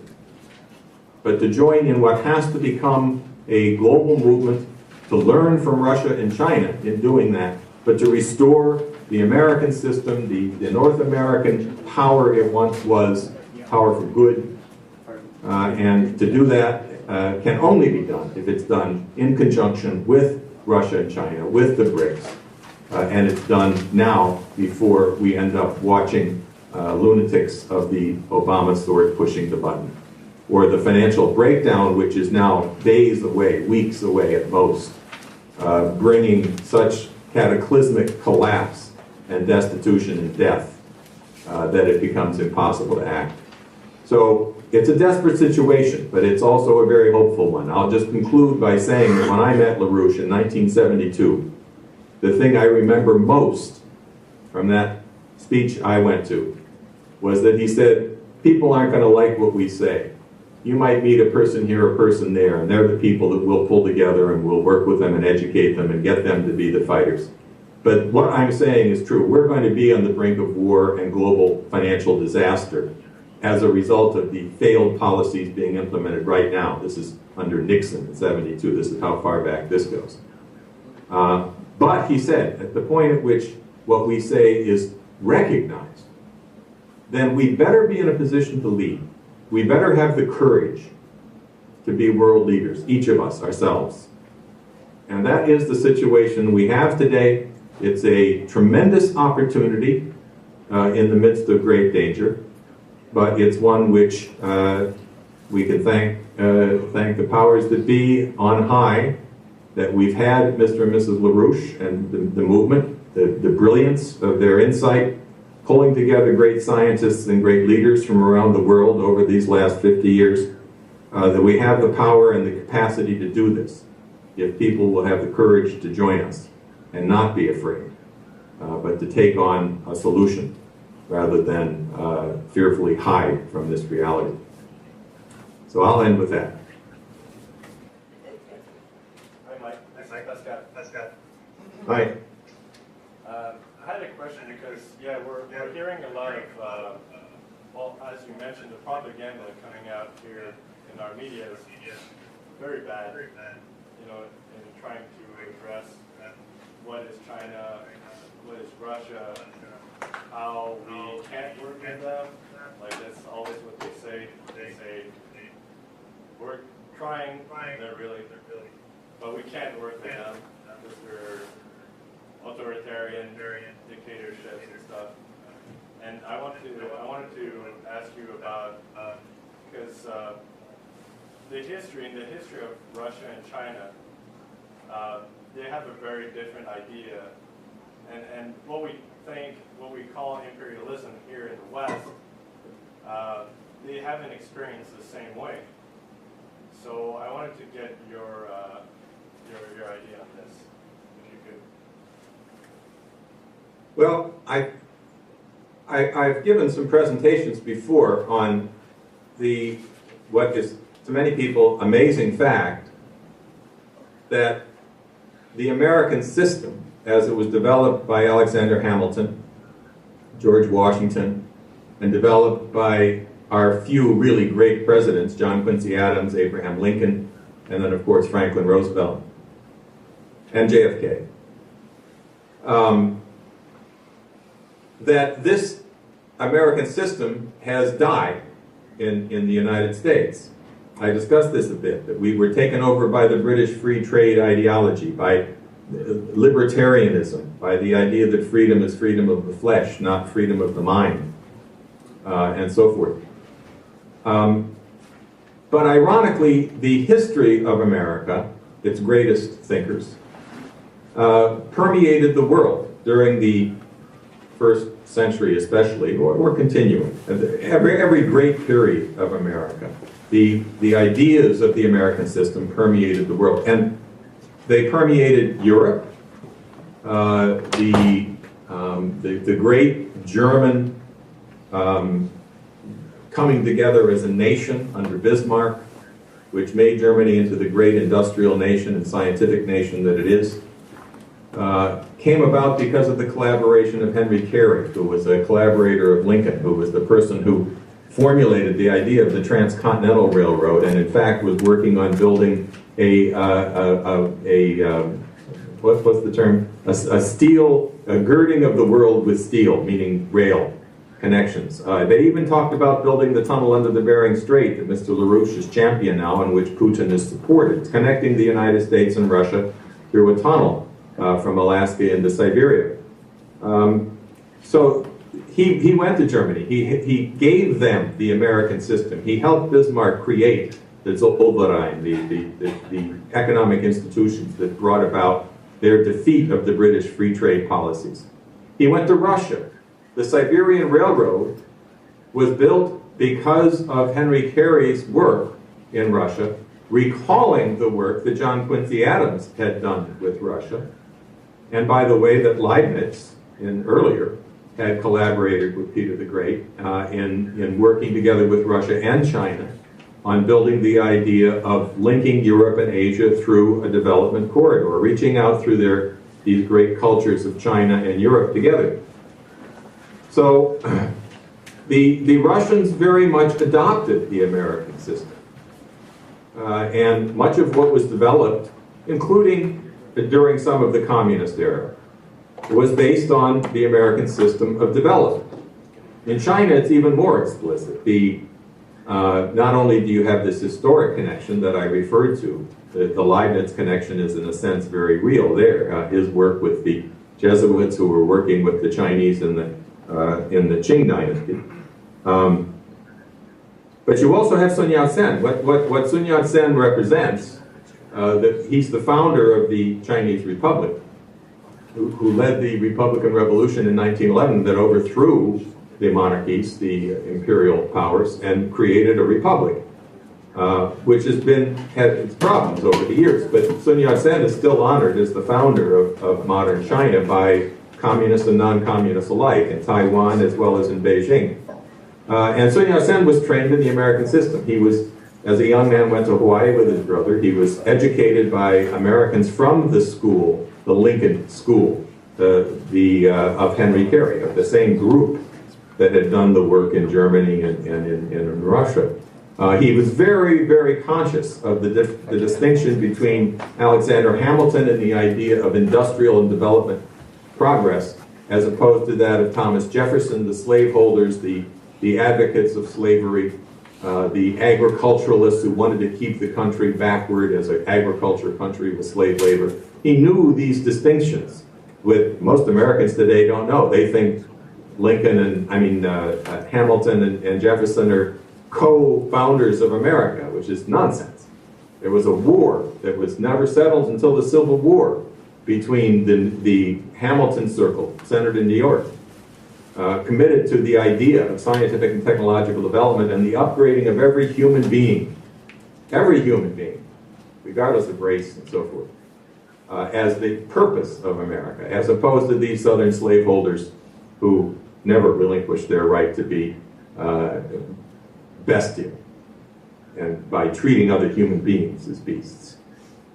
but to join in what has to become a global movement, to learn from Russia and China in doing that, but to restore the American system, the North American power it once was, power for good, and to do that can only be done if it's done in conjunction with Russia and China, with the BRICS, and it's done now before we end up watching lunatics of the Obama sort pushing the button, or the financial breakdown, which is now days away, weeks away at most, bringing such cataclysmic collapse and destitution and death that it becomes impossible to act. So it's a desperate situation, but it's also a very hopeful one. I'll just conclude by saying that when I met LaRouche in 1972, the thing I remember most from that speech I went to was that he said, people aren't going to like what we say. You might meet a person here, a person there, and they're the people that we'll pull together and we'll work with them and educate them and get them to be the fighters. But what I'm saying is true. We're going to be on the brink of war and global financial disaster as a result of the failed policies being implemented right now. This is under Nixon in '72. This is how far back this goes. But he said, at the point at which what we say is recognized, then we better be in a position to lead. We better have the courage to be world leaders, each of us, ourselves. And that is the situation we have today. It's a tremendous opportunity in the midst of great danger, but it's one which we can thank the powers that be on high, that we've had Mr. and Mrs. LaRouche and the movement, the brilliance of their insight, pulling together great scientists and great leaders from around the world over these last 50 years, that we have the power and the capacity to do this, if people will have the courage to join us and not be afraid, but to take on a solution rather than fearfully hide from this reality. So I'll end with that. Hi, Mike. Pascal. Hi. I had a question because, yeah, we're hearing a lot of, well, as you mentioned, the propaganda coming out here in our media is very bad, you know, in trying to address what is China, what is Russia, how we can't work with them. Like, that's always what they say. They say, we're trying, they're really, but we can't work with them because we're authoritarian dictatorships and stuff. And I wanted to ask you about, because in the history of Russia and China, they have a very different idea. And what we call imperialism here in the West, they haven't experienced the same way. So I wanted to get your idea on this, if you could. Well, I've given some presentations before on what is to many people amazing fact that the American system, as it was developed by Alexander Hamilton, George Washington, and developed by our few really great presidents, John Quincy Adams, Abraham Lincoln, and then of course Franklin Roosevelt, and JFK, that this American system has died in the United States. I discussed this a bit, that we were taken over by the British free trade ideology, by libertarianism, by the idea that freedom is freedom of the flesh, not freedom of the mind, and so forth. But ironically, the history of America, its greatest thinkers, permeated the world during the first century especially, or continuing. Every great period of America, the ideas of the American system permeated the world. And they permeated Europe, the great German coming together as a nation under Bismarck, which made Germany into the great industrial nation and scientific nation that it is, came about because of the collaboration of Henry Carey, who was a collaborator of Lincoln, who was the person who formulated the idea of the Transcontinental Railroad, and in fact was working on building what's the term? A girding of the world with steel, meaning rail connections. They even talked about building the tunnel under the Bering Strait that Mr. LaRouche is champion now, and which Putin has supported. It's connecting the United States and Russia through a tunnel from Alaska into Siberia. So he went to Germany. He gave them the American system. He helped Bismarck create the Zollverein, the economic institutions that brought about their defeat of the British free trade policies. He went to Russia. The Siberian Railroad was built because of Henry Carey's work in Russia, recalling the work that John Quincy Adams had done with Russia. And by the way, that Leibniz, earlier, had collaborated with Peter the Great in working together with Russia and China on building the idea of linking Europe and Asia through a development corridor, reaching out through these great cultures of China and Europe together. So the Russians very much adopted the American system. And much of what was developed, including during some of the communist era, was based on the American system of development. In China, it's even more explicit. Not only do you have this historic connection that I referred to, the Leibniz connection is in a sense very real there. His work with the Jesuits who were working with the Chinese in the Qing dynasty. But you also have Sun Yat-sen. What Sun Yat-sen represents, he's the founder of the Chinese Republic, who led the Republican Revolution in 1911 that overthrew the monarchies, the imperial powers, and created a republic, which had its problems over the years. But Sun Yat-sen is still honored as the founder of modern China by communists and non-communists alike, in Taiwan as well as in Beijing. And Sun Yat-sen was trained in the American system. He was, as a young man, went to Hawaii with his brother. He was educated by Americans from the school, the Lincoln School, of Henry Carey, of the same group that had done the work in Germany and in Russia. He was very, very conscious of the distinction between Alexander Hamilton and the idea of industrial and development progress, as opposed to that of Thomas Jefferson, the slaveholders, the advocates of slavery, the agriculturalists who wanted to keep the country backward as an agriculture country with slave labor. He knew these distinctions, which most Americans today don't know. They think Hamilton and Jefferson are co-founders of America, which is nonsense. There was a war that was never settled until the Civil War between the Hamilton Circle, centered in New York, committed to the idea of scientific and technological development and the upgrading of every human being, regardless of race and so forth, as the purpose of America, as opposed to these southern slaveholders who never relinquished their right to be bestial. and by treating other human beings as beasts.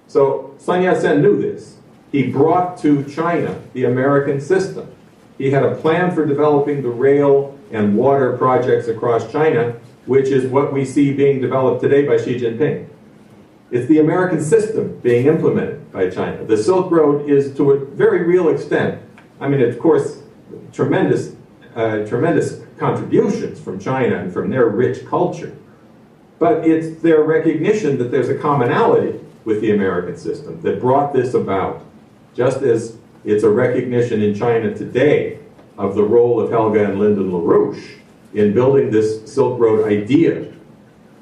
So Sun Yat-sen knew this. He brought to China the American system. He had a plan for developing the rail and water projects across China, which is what we see being developed today by Xi Jinping. It's the American system being implemented by China. The Silk Road is, to a very real extent, I mean, of course, tremendous contributions from China and from their rich culture. But it's their recognition that there's a commonality with the American system that brought this about. Just as it's a recognition in China today of the role of Helga and Lyndon LaRouche in building this Silk Road idea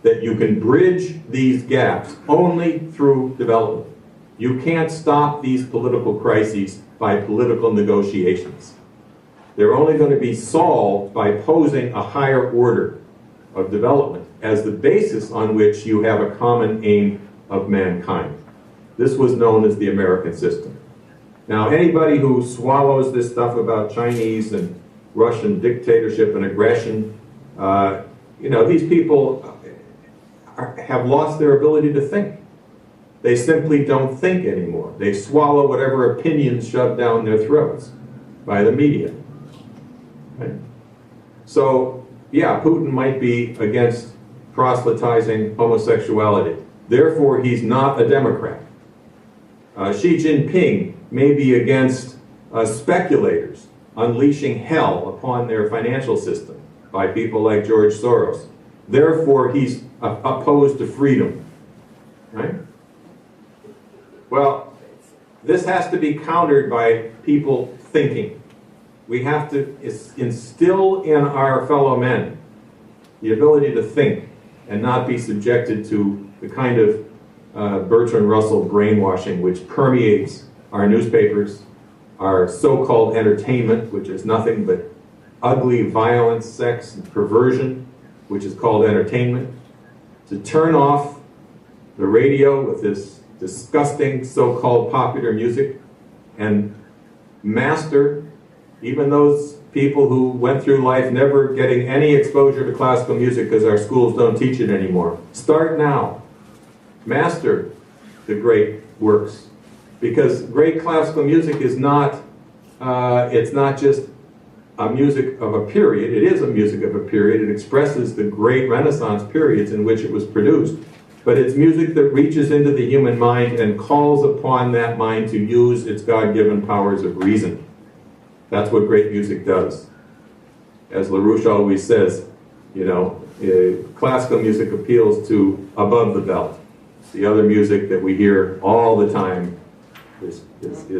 that you can bridge these gaps only through development. You can't stop these political crises by political negotiations. They're only going to be solved by posing a higher order of development as the basis on which you have a common aim of mankind. This was known as the American system. Now, anybody who swallows this stuff about Chinese and Russian dictatorship and aggression, these people have lost their ability to think. They simply don't think anymore. They swallow whatever opinions shoved down their throats by the media. Right? So, yeah, Putin might be against proselytizing homosexuality. Therefore, he's not a Democrat. Xi Jinping may be against speculators unleashing hell upon their financial system by people like George Soros. Therefore, he's opposed to freedom. Right? Well, this has to be countered by people thinking. We have to instill in our fellow men the ability to think and not be subjected to the kind of Bertrand Russell brainwashing which permeates our newspapers, our so-called entertainment, which is nothing but ugly violence, sex, and perversion, which is called entertainment, to turn off the radio with this disgusting so-called popular music and master even those people who went through life never getting any exposure to classical music because our schools don't teach it anymore. Start now. Master the great works. Because great classical music is not, it's not just a music of a period. It is a music of a period. It expresses the great Renaissance periods in which it was produced. But it's music that reaches into the human mind and calls upon that mind to use its God-given powers of reason. That's what great music does. As LaRouche always says, classical music appeals to above the belt. The other music that we hear all the time is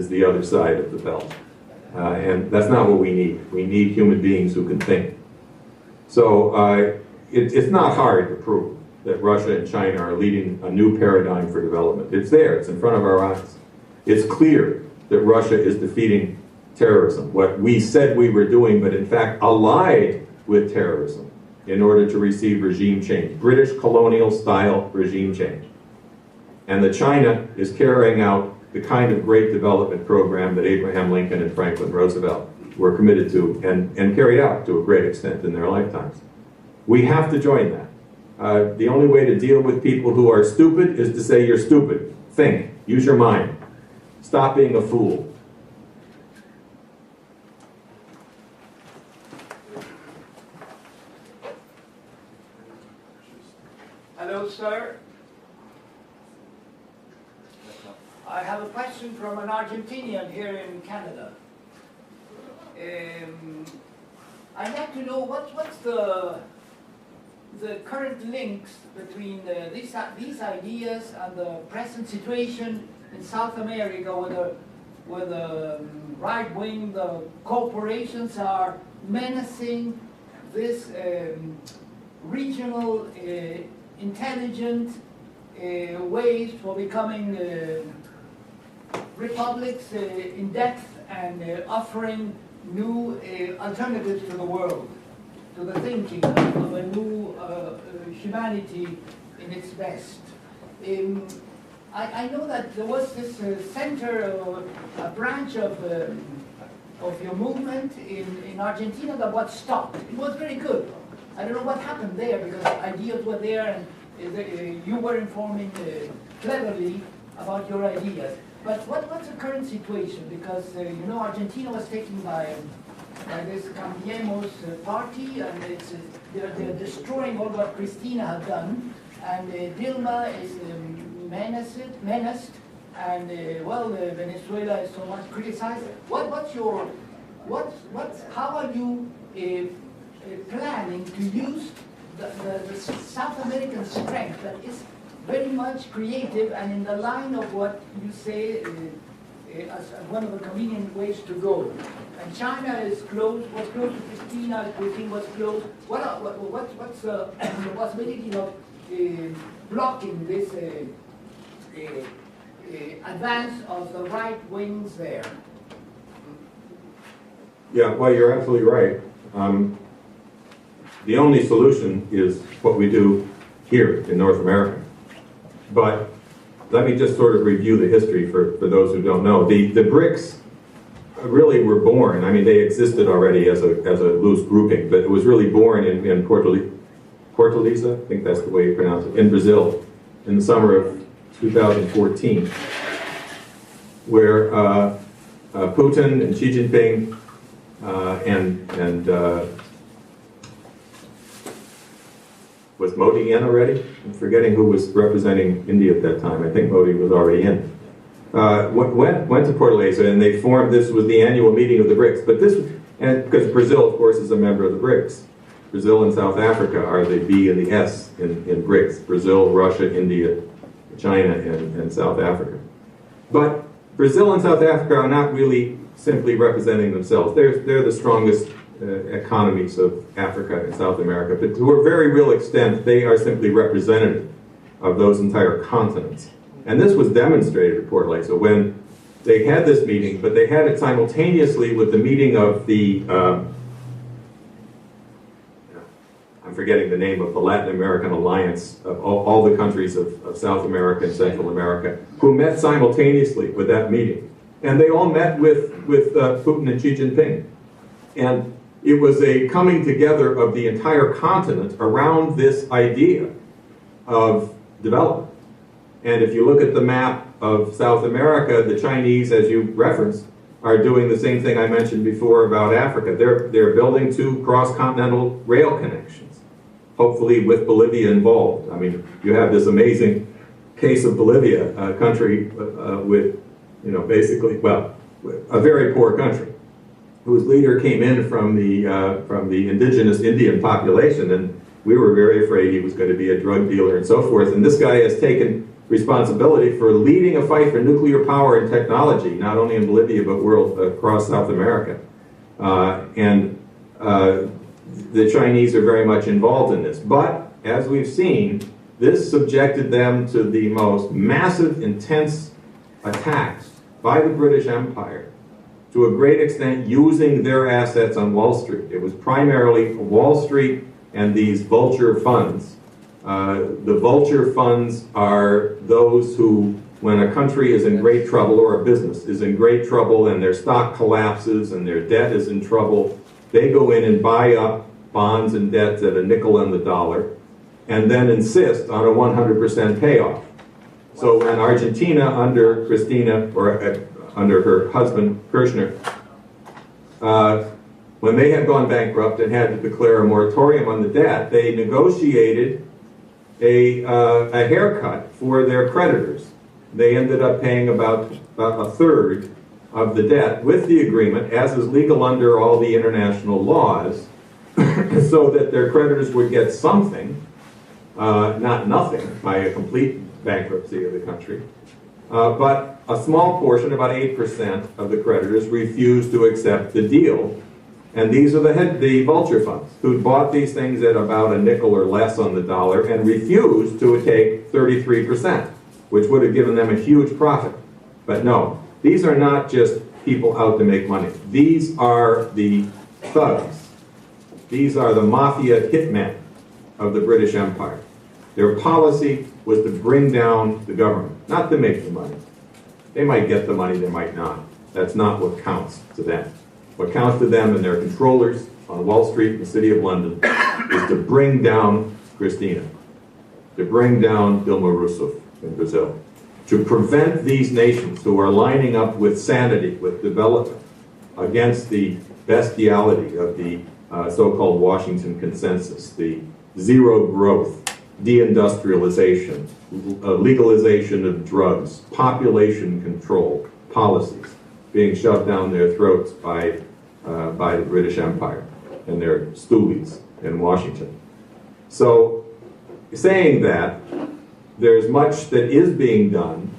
the other side of the belt. And that's not what we need. We need human beings who can think. So it's not hard to prove that Russia and China are leading a new paradigm for development. It's there. It's in front of our eyes. It's clear that Russia is defeating terrorism, what we said we were doing, but in fact allied with terrorism in order to receive regime change, British colonial-style regime change. And that China is carrying out the kind of great development program that Abraham Lincoln and Franklin Roosevelt were committed to and carried out to a great extent in their lifetimes. We have to join that. The only way to deal with people who are stupid is to say you're stupid. Think. Use your mind. Stop being a fool. Hello, sir. I have a question from an Argentinian here in Canada. I'd like to know what's the current links between these ideas and the present situation in South America, where the right wing, the corporations are menacing this regional intelligent ways for becoming republics in depth and offering new alternatives to the world, to the thinking of a new humanity in its best. I know that there was this center, a branch of your movement in Argentina that was stopped. It was very good. I don't know what happened there because ideas were there and you were informing cleverly about your ideas. But what's the current situation? Because you know, Argentina was taken by this Cambiemos party, and they're destroying all what Cristina had done, and Dilma is menaced, and Venezuela is so much criticized. How are you planning to use the South American strength that is very much creative and in the line of what you say as one of the convenient ways to go? And China is close, was close to Cristina, Putin was close. What's the possibility of blocking this advance of the right wings there? Yeah, well, you're absolutely right. The only solution is what we do here in North America. But let me just sort of review the history for those who don't know. The BRICS really were born, I mean, they existed already as a loose grouping, but it was really born in Fortaleza, I think that's the way you pronounce it, in Brazil, in the summer of 2014, where Putin and Xi Jinping was Modi in already? I'm forgetting who was representing India at that time. I think Modi was already in. Went to Fortaleza, and they formed, this was the annual meeting of the BRICS. But this, and because Brazil, of course, is a member of the BRICS. Brazil and South Africa are the B and the S in BRICS. Brazil, Russia, India, China, and South Africa. But Brazil and South Africa are not really simply representing themselves. They're the strongest economies of Africa and South America, but to a very real extent, they are simply representative of those entire continents. And this was demonstrated at Fortaleza when they had this meeting, but they had it simultaneously with the meeting of the, I'm forgetting the name of the Latin American Alliance of all the countries of South America and Central America, who met simultaneously with that meeting. And they all met with Putin and Xi Jinping. And it was a coming together of the entire continent around this idea of development. And if you look at the map of South America, the Chinese, as you referenced, are doing the same thing I mentioned before about Africa. They're building 2 cross-continental rail connections, hopefully with Bolivia involved. I mean, you have this amazing case of Bolivia, a country with, you know, basically, well, a very poor country, whose leader came in from the indigenous Indian population, and we were very afraid he was going to be a drug dealer and so forth. And this guy has taken responsibility for leading a fight for nuclear power and technology, not only in Bolivia but across South America. The Chinese are very much involved in this. But as we've seen, this subjected them to the most massive, intense attacks by the British Empire, to a great extent using their assets on Wall Street. It was primarily Wall Street and these vulture funds. The vulture funds are those who, when a country is in great trouble or a business is in great trouble and their stock collapses and their debt is in trouble, they go in and buy up bonds and debts at a nickel on the dollar and then insist on a 100% payoff. So when Argentina, under Cristina, or under her husband, Kirchner, when they had gone bankrupt and had to declare a moratorium on the debt, they negotiated a haircut for their creditors. They ended up paying about a third of the debt with the agreement, as is legal under all the international laws, so that their creditors would get something, not nothing, by a complete bankruptcy of the country. But a small portion, about 8% of the creditors, refused to accept the deal. And these are the vulture funds, who bought these things at about a nickel or less on the dollar and refused to take 33%, which would have given them a huge profit. But no, these are not just people out to make money. These are the thugs. These are the mafia hitmen of the British Empire. Their policy was to bring down the government, not to make the money. They might get the money, they might not. That's not what counts to them. What counts to them and their controllers on Wall Street in the City of London is to bring down Christina. to bring down Dilma Rousseff in Brazil, to prevent these nations who are lining up with sanity, with development, against the bestiality of the so-called Washington Consensus, the zero growth, deindustrialization, legalization of drugs, population control policies being shoved down their throats by the British Empire and their stoolies in Washington. So, saying that, there's much that is being done,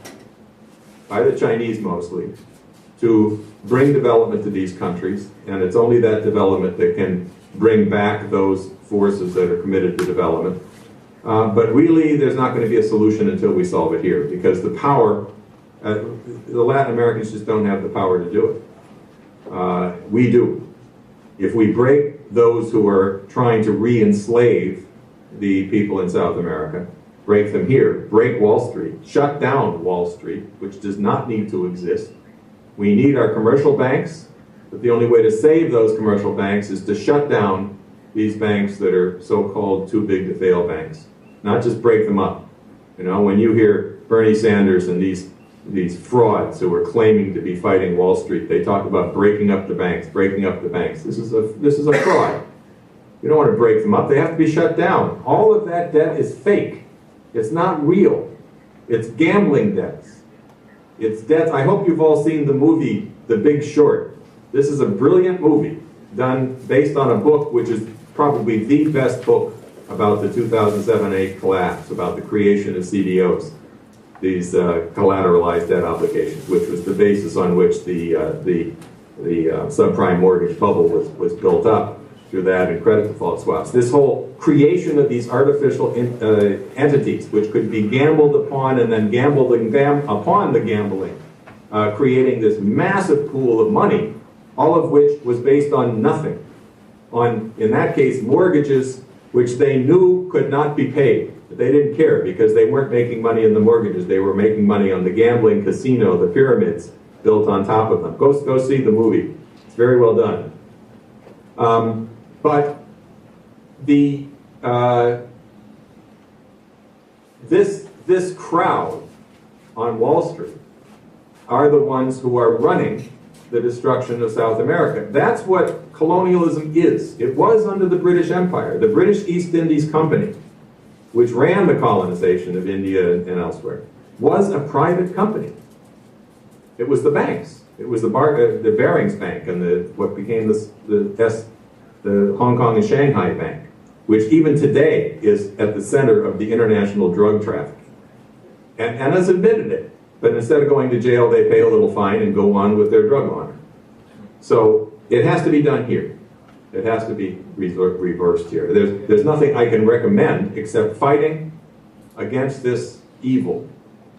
by the Chinese mostly, to bring development to these countries, and it's only that development that can bring back those forces that are committed to development. But really, there's not going to be a solution until we solve it here, because the power, the Latin Americans just don't have the power to do it. We do. If we break those who are trying to re-enslave the people in South America, break them here, break Wall Street, shut down Wall Street, which does not need to exist. We need our commercial banks, but the only way to save those commercial banks is to shut down these banks that are so-called too big to fail banks, not just break them up. You know, when you hear Bernie Sanders and these frauds who are claiming to be fighting Wall Street, they talk about breaking up the banks, breaking up the banks. This is a fraud. You don't want to break them up. They have to be shut down. All of that debt is fake. It's not real. It's gambling debts. It's debts. I hope you've all seen the movie The Big Short. This is a brilliant movie done based on a book which is probably the best book about the 2007-8 collapse, about the creation of CDOs, these collateralized debt obligations, which was the basis on which the subprime mortgage bubble was built up through that and credit default swaps. This whole creation of these artificial entities, which could be gambled upon and then gambled upon the gambling, creating this massive pool of money, all of which was based on nothing. On, in that case, mortgages which they knew could not be paid. But they didn't care because they weren't making money in the mortgages. They were making money on the gambling casino, the pyramids built on top of them. Go see the movie. It's very well done. But the this crowd on Wall Street are the ones who are running the destruction of South America. That's what colonialism is. It was under the British Empire. The British East Indies Company, which ran the colonization of India and elsewhere, was a private company. It was the banks. It was the Barings Bank and what became the Hong Kong and Shanghai Bank, which even today is at the center of the international drug trafficking. And has admitted it. But instead of going to jail, they pay a little fine and go on with their drug laundering. So it has to be done here. It has to be reversed here. There's nothing I can recommend except fighting against this evil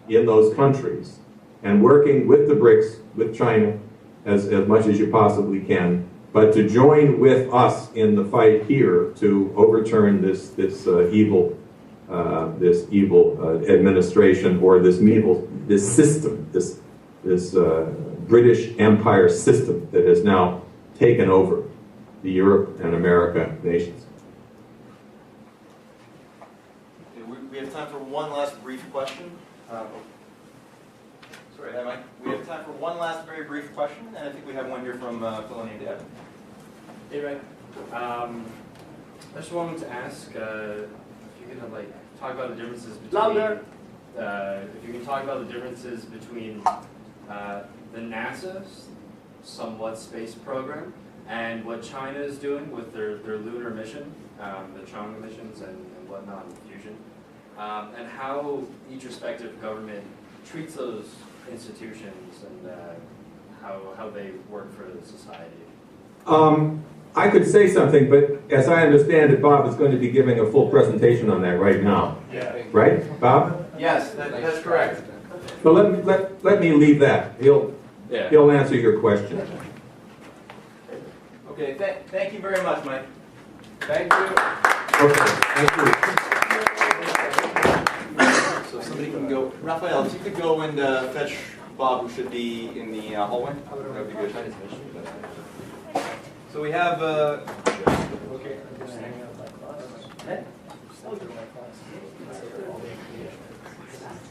in those countries and working with the BRICS, with China, as much as you possibly can, but to join with us in the fight here to overturn this evil administration, or this system, this British Empire system that has now taken over the Europe and America nations. We have time for one last brief question. Sorry, Mike. We have time for one last very brief question, and I think we have one here from Philoni and Devin. Hey, Mike. I just wanted to ask if you could talk about the differences between. Louder. If you can talk about the differences between the NASA's somewhat space program and what China is doing with their lunar mission, the Chang'e missions and whatnot, and fusion, and how each respective government treats those institutions and how they work for society. I could say something, but as I understand it, Bob is going to be giving a full presentation on that right now. Yeah. Right, Bob? Yes, that's correct. But let me leave that. He'll answer your question. Okay, thank you very much, Mike. Thank you. Okay, thank you. So somebody can go, Raphael, if you could go and fetch Bob, who should be in the hallway, that would be good. So we have,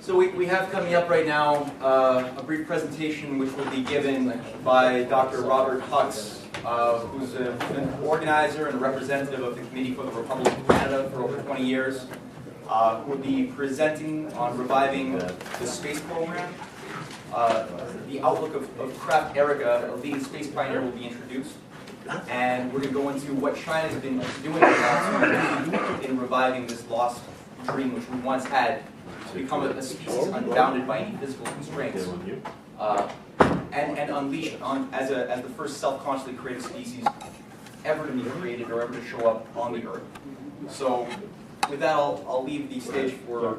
So we have coming up right now a brief presentation which will be given by Dr. Robert Hux, who's an organizer and a representative of the Committee for the Republic of Canada for over 20 years, who will be presenting on reviving the space program. The outlook of Kraft Erica, a leading space pioneer, will be introduced. And we're going to go into what China has been doing in reviving this lost dream which we once had, to become a species unbounded by any physical constraints, and unleashed as the first self-consciously created species ever to be created or ever to show up on the Earth. So with that, I'll leave the stage for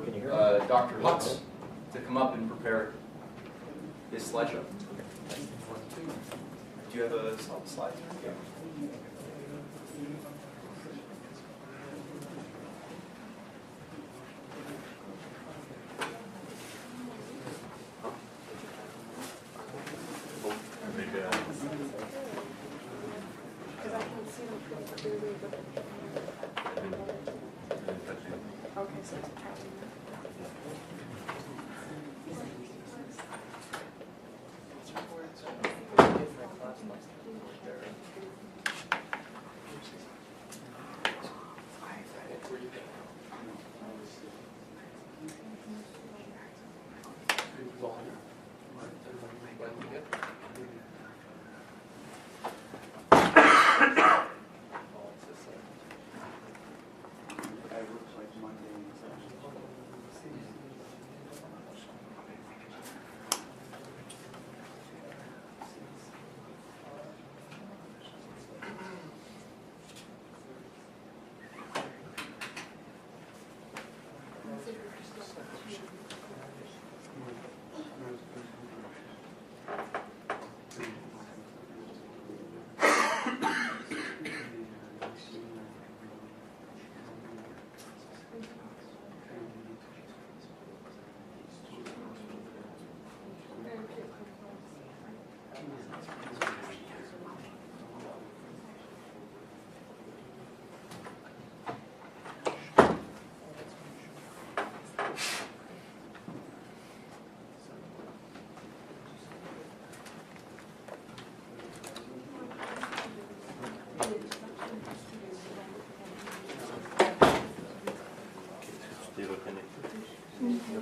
Dr. Hux to come up and prepare his slideshow. Do you have a slide? Yeah.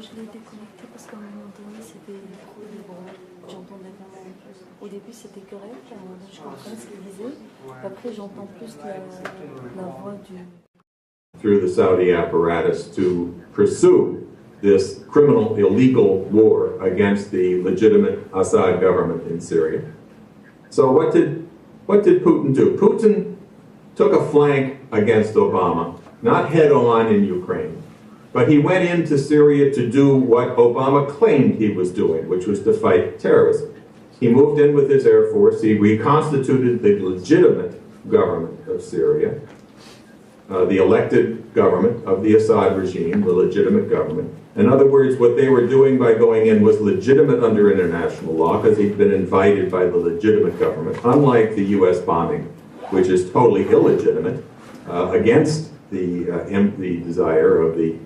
Je l'ai déconnecté parce qu'à un moment donné c'était trop bon, j'entendais vraiment. Au début c'était correct, à un moment donné je comprenais ce qu'il disait, après j'entends plus la voix du. Through the Saudi apparatus to pursue this criminal, illegal war against the legitimate Assad government in Syria. So what did Putin do? Putin took a flank against Obama, not head on in Ukraine, but he went into Syria to do what Obama claimed he was doing, which was to fight terrorism. He moved in with his Air Force, he reconstituted the legitimate government of Syria, the elected government of the Assad regime, the legitimate government. In other words, what they were doing by going in was legitimate under international law because he'd been invited by the legitimate government, unlike the US bombing, which is totally illegitimate, against the desire of the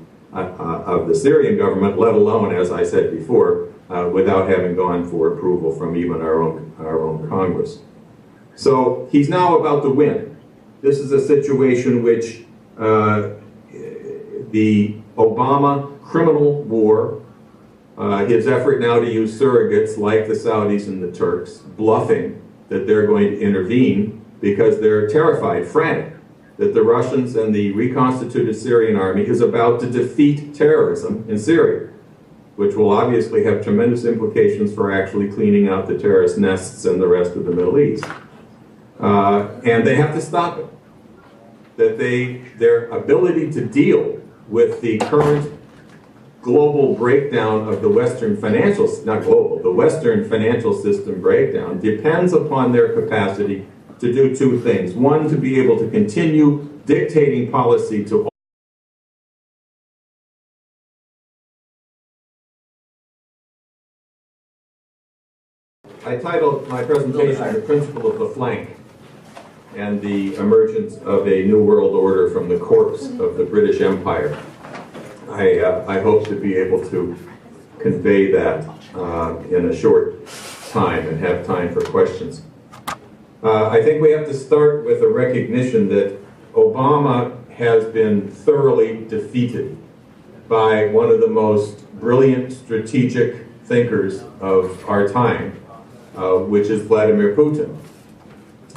Syrian government, let alone, as I said before, without having gone for approval from even our own Congress. So he's now about to win. This is a situation which the Obama criminal war, his effort now to use surrogates like the Saudis and the Turks, bluffing that they're going to intervene because they're terrified, frantic, that the Russians and the reconstituted Syrian army is about to defeat terrorism in Syria, which will obviously have tremendous implications for actually cleaning out the terrorist nests in the rest of the Middle East. And they have to stop it. That their ability to deal with the current global breakdown of the Western financial, not global, the Western financial system breakdown depends upon their capacity to do two things. One, to be able to continue dictating policy to all. I titled my presentation, The Principle of the Flank. and the emergence of a new world order from the corpse of the British Empire. I hope to be able to convey that in a short time and have time for questions. I think we have to start with a recognition that Obama has been thoroughly defeated by one of the most brilliant strategic thinkers of our time, which is Vladimir Putin.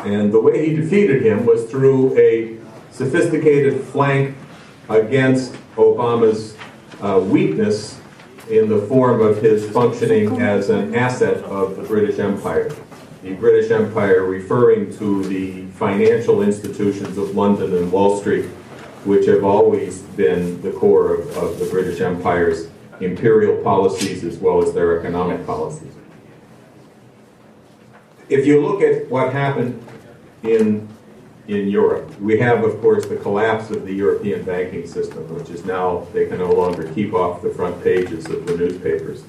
And the way he defeated him was through a sophisticated flank against Obama's weakness in the form of his functioning as an asset of the British Empire. The British Empire referring to the financial institutions of London and Wall Street, which have always been the core of the British Empire's imperial policies as well as their economic policies. If you look at what happened in Europe, we have, of course, the collapse of the European banking system, which is now, they can no longer keep off the front pages of the newspapers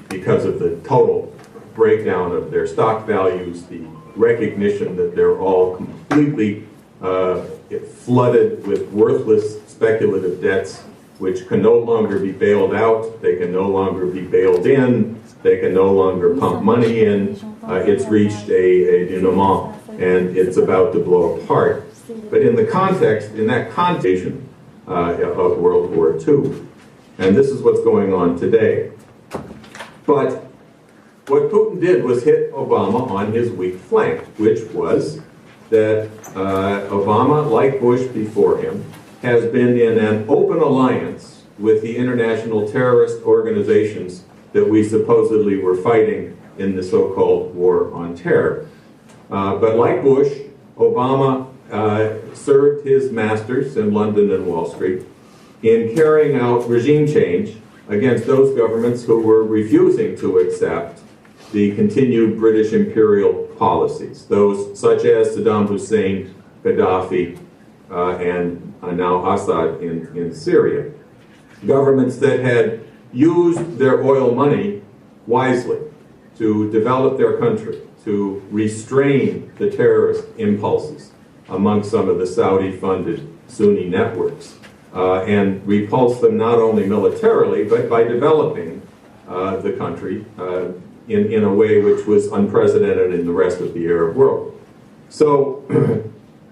because of the total breakdown of their stock values, the recognition that they're all completely flooded with worthless speculative debts, which can no longer be bailed out, they can no longer be bailed in, they can no longer pump money in. It's reached a denouement, and it's about to blow apart. But in that context of World War II, and this is what's going on today. But what Putin did was hit Obama on his weak flank, which was that Obama, like Bush before him, has been in an open alliance with the international terrorist organizations that we supposedly were fighting in the so-called war on terror. But like Bush, Obama served his masters in London and Wall Street in carrying out regime change against those governments who were refusing to accept the continued British imperial policies, those such as Saddam Hussein, Gaddafi, and now Assad in Syria. Governments that had used their oil money wisely to develop their country, to restrain the terrorist impulses among some of the Saudi-funded Sunni networks, and repulse them not only militarily, but by developing the country in a way which was unprecedented in the rest of the Arab world. So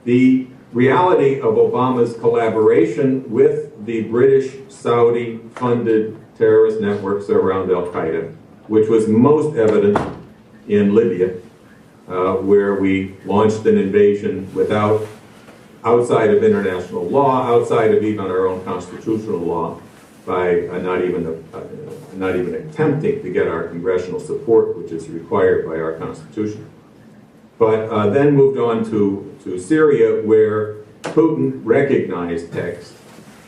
the reality of Obama's collaboration with the British Saudi-funded terrorist networks around Al-Qaeda, which was most evident in Libya, where we launched an invasion outside of international law, outside of even our own constitutional law, by not even attempting to get our congressional support, which is required by our Constitution. But then moved on to Syria, where Putin recognized text.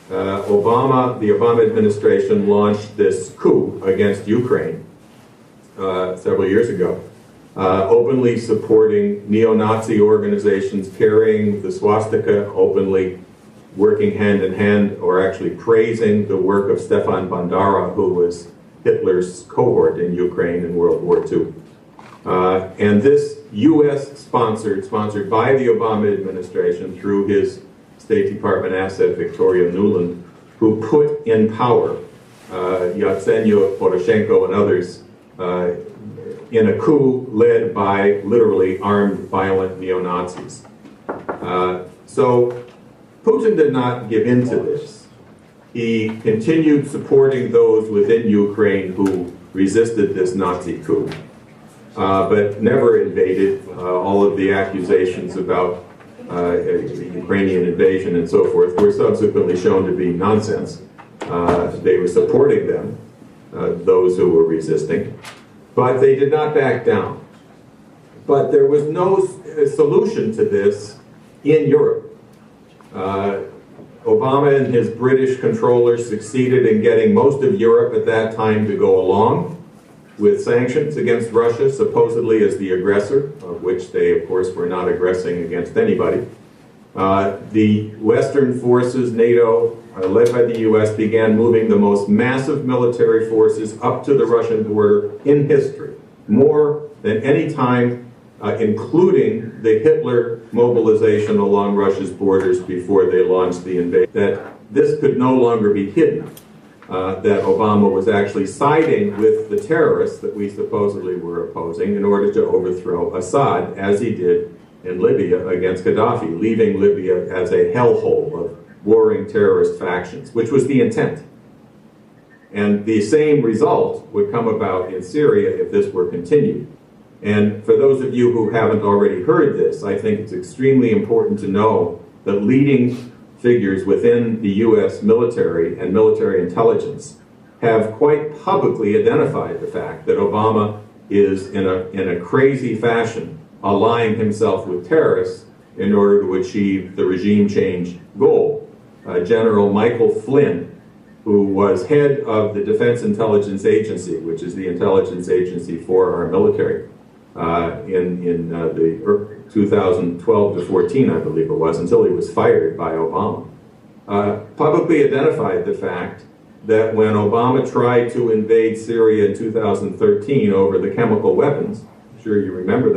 The Obama administration launched this coup against Ukraine several years ago, openly supporting neo-Nazi organizations, carrying the swastika, openly working hand in hand, or actually praising the work of Stefan Bandera, who was Hitler's cohort in Ukraine in World War II. And this U.S.-sponsored by the Obama administration through his State Department asset, Victoria Nuland, who put in power Yatsenyuk, Poroshenko, and others in a coup led by literally armed, violent neo-Nazis. So Putin did not give in to this. He continued supporting those within Ukraine who resisted this Nazi coup, but never invaded. All of the accusations about the Ukrainian invasion and so forth were subsequently shown to be nonsense. They were supporting them, those who were resisting, but they did not back down. But there was no solution to this in Europe. Obama and his British controllers succeeded in getting most of Europe at that time to go along with sanctions against Russia, supposedly as the aggressor, of which they, of course, were not aggressing against anybody. The Western forces, NATO, led by the U.S., began moving the most massive military forces up to the Russian border in history, more than any time including the Hitler mobilization along Russia's borders before they launched the invasion, that this could no longer be hidden, that Obama was actually siding with the terrorists that we supposedly were opposing in order to overthrow Assad, as he did in Libya against Gaddafi, leaving Libya as a hellhole of warring terrorist factions, which was the intent. And the same result would come about in Syria if this were continued. And for those of you who haven't already heard this, I think it's extremely important to know that leading figures within the U.S. military and military intelligence have quite publicly identified the fact that Obama is, in a crazy fashion, allying himself with terrorists in order to achieve the regime change goal. General Michael Flynn, who was head of the Defense Intelligence Agency, which is the intelligence agency for our military, in the 2012 to 14, I believe it was, until he was fired by Obama, publicly identified the fact that when Obama tried to invade Syria in 2013 over the chemical weapons, I'm sure you remember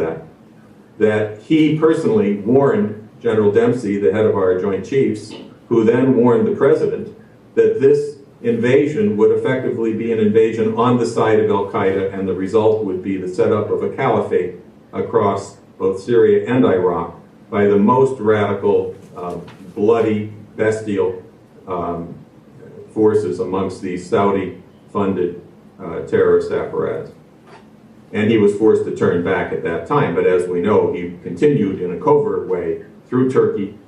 that he personally warned General Dempsey, the head of our Joint Chiefs, who then warned the president that this invasion would effectively be an invasion on the side of al-Qaeda, and the result would be the setup of a caliphate across both Syria and Iraq by the most radical, bloody, bestial forces amongst these Saudi-funded terrorist apparatus. And he was forced to turn back at that time, but as we know, he continued in a covert way through Turkey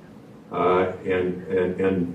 and